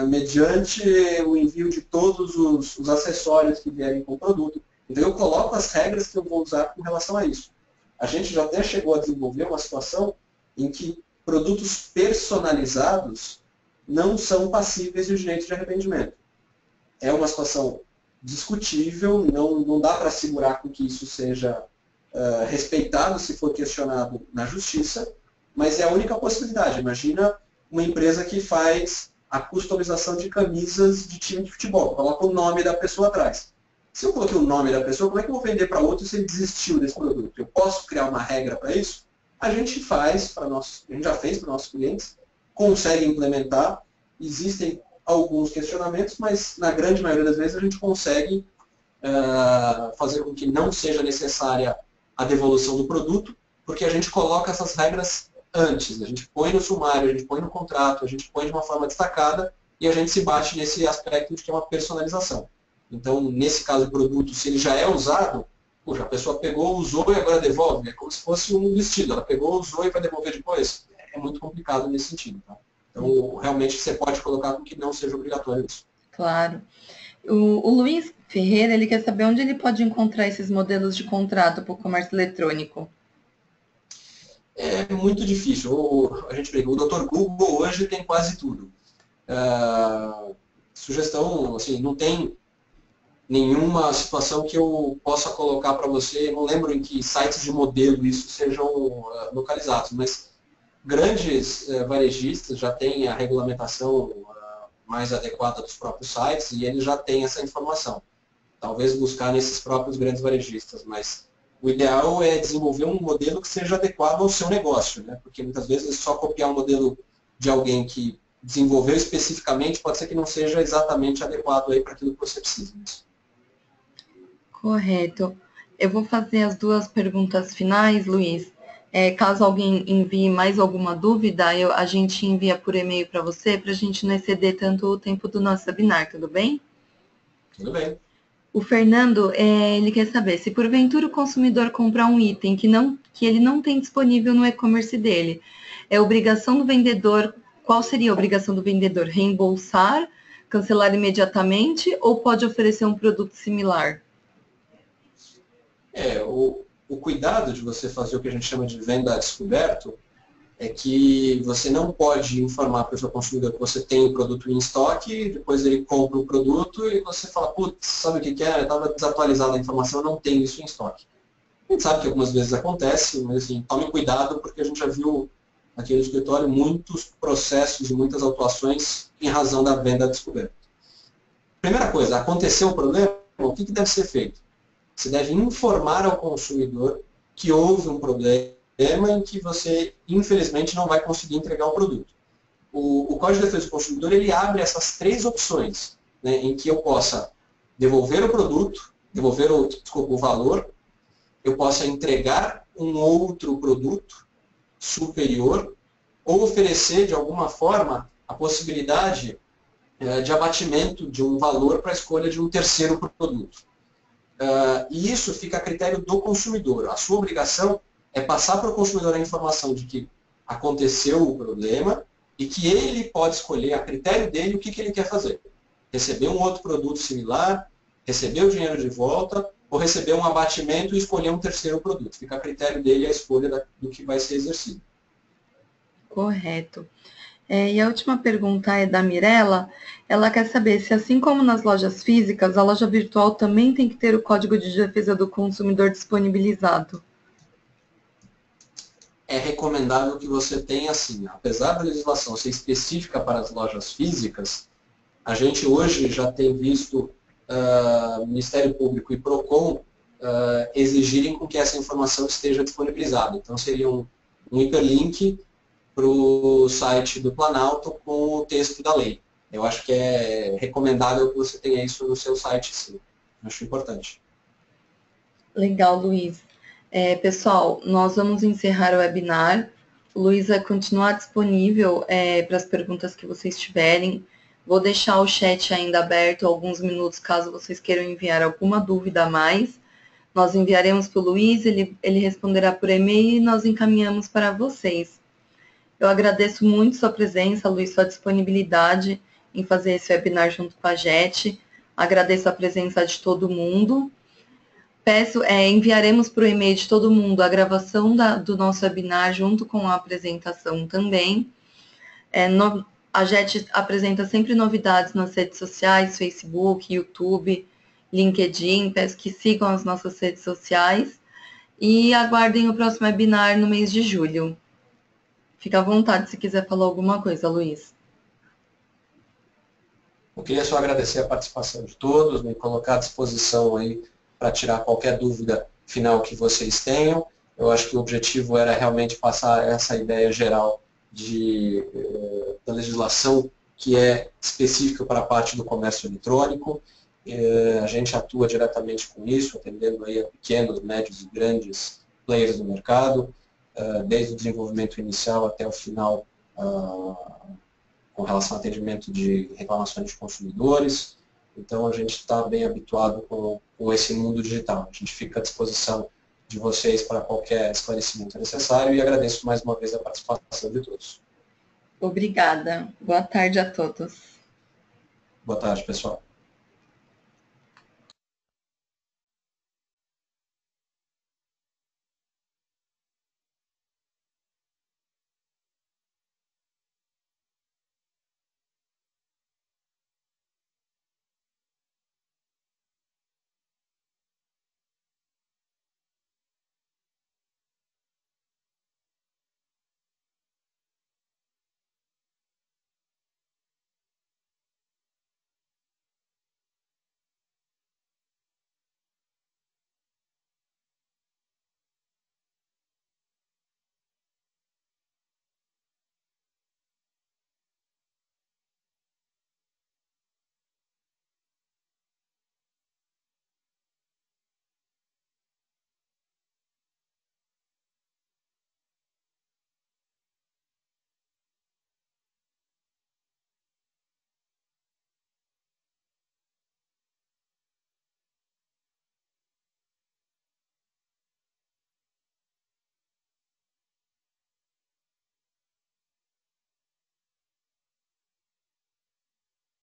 mediante o envio de todos os acessórios que vierem com o produto. Então eu coloco as regras que eu vou usar com relação a isso. A gente já até chegou a desenvolver uma situação em que produtos personalizados não são passíveis de direito de arrependimento. É uma situação discutível, não dá para assegurar com que isso seja respeitado se for questionado na justiça, mas é a única possibilidade. Imagina uma empresa que faz a customização de camisas de time de futebol, coloca o nome da pessoa atrás. Se eu coloquei o nome da pessoa, como é que eu vou vender para outro se ele desistiu desse produto? Eu posso criar uma regra para isso? A gente já fez para nossos clientes, consegue implementar, existem alguns questionamentos, mas na grande maioria das vezes a gente consegue fazer com que não seja necessária a devolução do produto, porque a gente coloca essas regras antes, a gente põe no sumário, a gente põe no contrato, a gente põe de uma forma destacada e a gente se bate nesse aspecto de que é uma personalização. Então, nesse caso do produto, se ele já é usado, a pessoa pegou, usou e agora devolve. É como se fosse um vestido. Ela pegou, usou e vai devolver depois. É muito complicado nesse sentido. Tá? Então, realmente, você pode colocar com que não seja obrigatório isso. Claro. O Luiz Ferreira, ele quer saber onde ele pode encontrar esses modelos de contrato para o comércio eletrônico. É muito difícil. A gente pega o Dr. Google hoje tem quase tudo. Sugestão, assim, não tem nenhuma situação que eu possa colocar para você, não lembro em que sites de modelo isso sejam localizados, mas grandes varejistas já têm a regulamentação mais adequada dos próprios sites e eles já têm essa informação. Talvez buscar nesses próprios grandes varejistas, mas o ideal é desenvolver um modelo que seja adequado ao seu negócio, né? Porque muitas vezes só copiar um modelo de alguém que desenvolveu especificamente pode ser que não seja exatamente adequado para aquilo que você precisa. Correto. Eu vou fazer as duas perguntas finais, Luiz. Caso alguém envie mais alguma dúvida, a gente envia por e-mail para você, para a gente não exceder tanto o tempo do nosso webinar, tudo bem? Tudo bem. O Fernando, ele quer saber, se porventura o consumidor comprar um item que ele não tem disponível no e-commerce dele, é obrigação do vendedor, qual seria a obrigação do vendedor? Reembolsar, cancelar imediatamente ou pode oferecer um produto similar? o cuidado de você fazer o que a gente chama de venda a descoberto é que você não pode informar para o seu consumidor que você tem o produto em estoque, depois ele compra o produto e você fala, putz, sabe o que é? Estava desatualizada a informação, eu não tenho isso em estoque. A gente sabe que algumas vezes acontece, mas assim, tome cuidado porque a gente já viu aqui no escritório muitos processos e muitas autuações em razão da venda a descoberto. Primeira coisa, aconteceu o problema, o que deve ser feito? Você deve informar ao consumidor que houve um problema em que você, infelizmente, não vai conseguir entregar o produto. O Código de Defesa do Consumidor ele abre essas 3 opções, né, em que eu possa devolver o produto, o valor, eu possa entregar um outro produto superior ou oferecer, de alguma forma, a possibilidade de abatimento de um valor para a escolha de um terceiro produto. E isso fica a critério do consumidor. A sua obrigação é passar para o consumidor a informação de que aconteceu o problema e que ele pode escolher, a critério dele, o que ele quer fazer. Receber um outro produto similar, receber o dinheiro de volta, ou receber um abatimento e escolher um terceiro produto. Fica a critério dele a escolha do que vai ser exercido. Correto. E a última pergunta é da Mirella. Ela quer saber se, assim como nas lojas físicas, a loja virtual também tem que ter o Código de Defesa do Consumidor disponibilizado. É recomendável que você tenha, assim, apesar da legislação ser específica para as lojas físicas, a gente hoje já tem visto Ministério Público e PROCON exigirem com que essa informação esteja disponibilizada. Então, seria um hiperlink para o site do Planalto com o texto da lei. Eu acho que é recomendável que você tenha isso no seu site, sim. Acho importante. Legal, Luiz. Pessoal, nós vamos encerrar o webinar. O Luiz vai continuar disponível para as perguntas que vocês tiverem. Vou deixar o chat ainda aberto alguns minutos, caso vocês queiram enviar alguma dúvida a mais. Nós enviaremos para o Luiz, ele responderá por e-mail e nós encaminhamos para vocês. Eu agradeço muito sua presença, Luiz, sua disponibilidade em fazer esse webinar junto com a JET. Agradeço a presença de todo mundo. Enviaremos para o e-mail de todo mundo a gravação do nosso webinar junto com a apresentação também. A JET apresenta sempre novidades nas redes sociais, Facebook, YouTube, LinkedIn. Peço que sigam as nossas redes sociais e aguardem o próximo webinar no mês de julho. Fica à vontade se quiser falar alguma coisa, Luiz. Eu queria só agradecer a participação de todos, me colocar à disposição aí para tirar qualquer dúvida final que vocês tenham. Eu acho que o objetivo era realmente passar essa ideia geral da legislação que é específica para a parte do comércio eletrônico. A gente atua diretamente com isso, atendendo aí a pequenos, médios e grandes players do mercado, desde o desenvolvimento inicial até o final, com relação ao atendimento de reclamações de consumidores. Então, a gente está bem habituado com esse mundo digital. A gente fica à disposição de vocês para qualquer esclarecimento necessário e agradeço mais uma vez a participação de todos. Obrigada. Boa tarde a todos. Boa tarde, pessoal.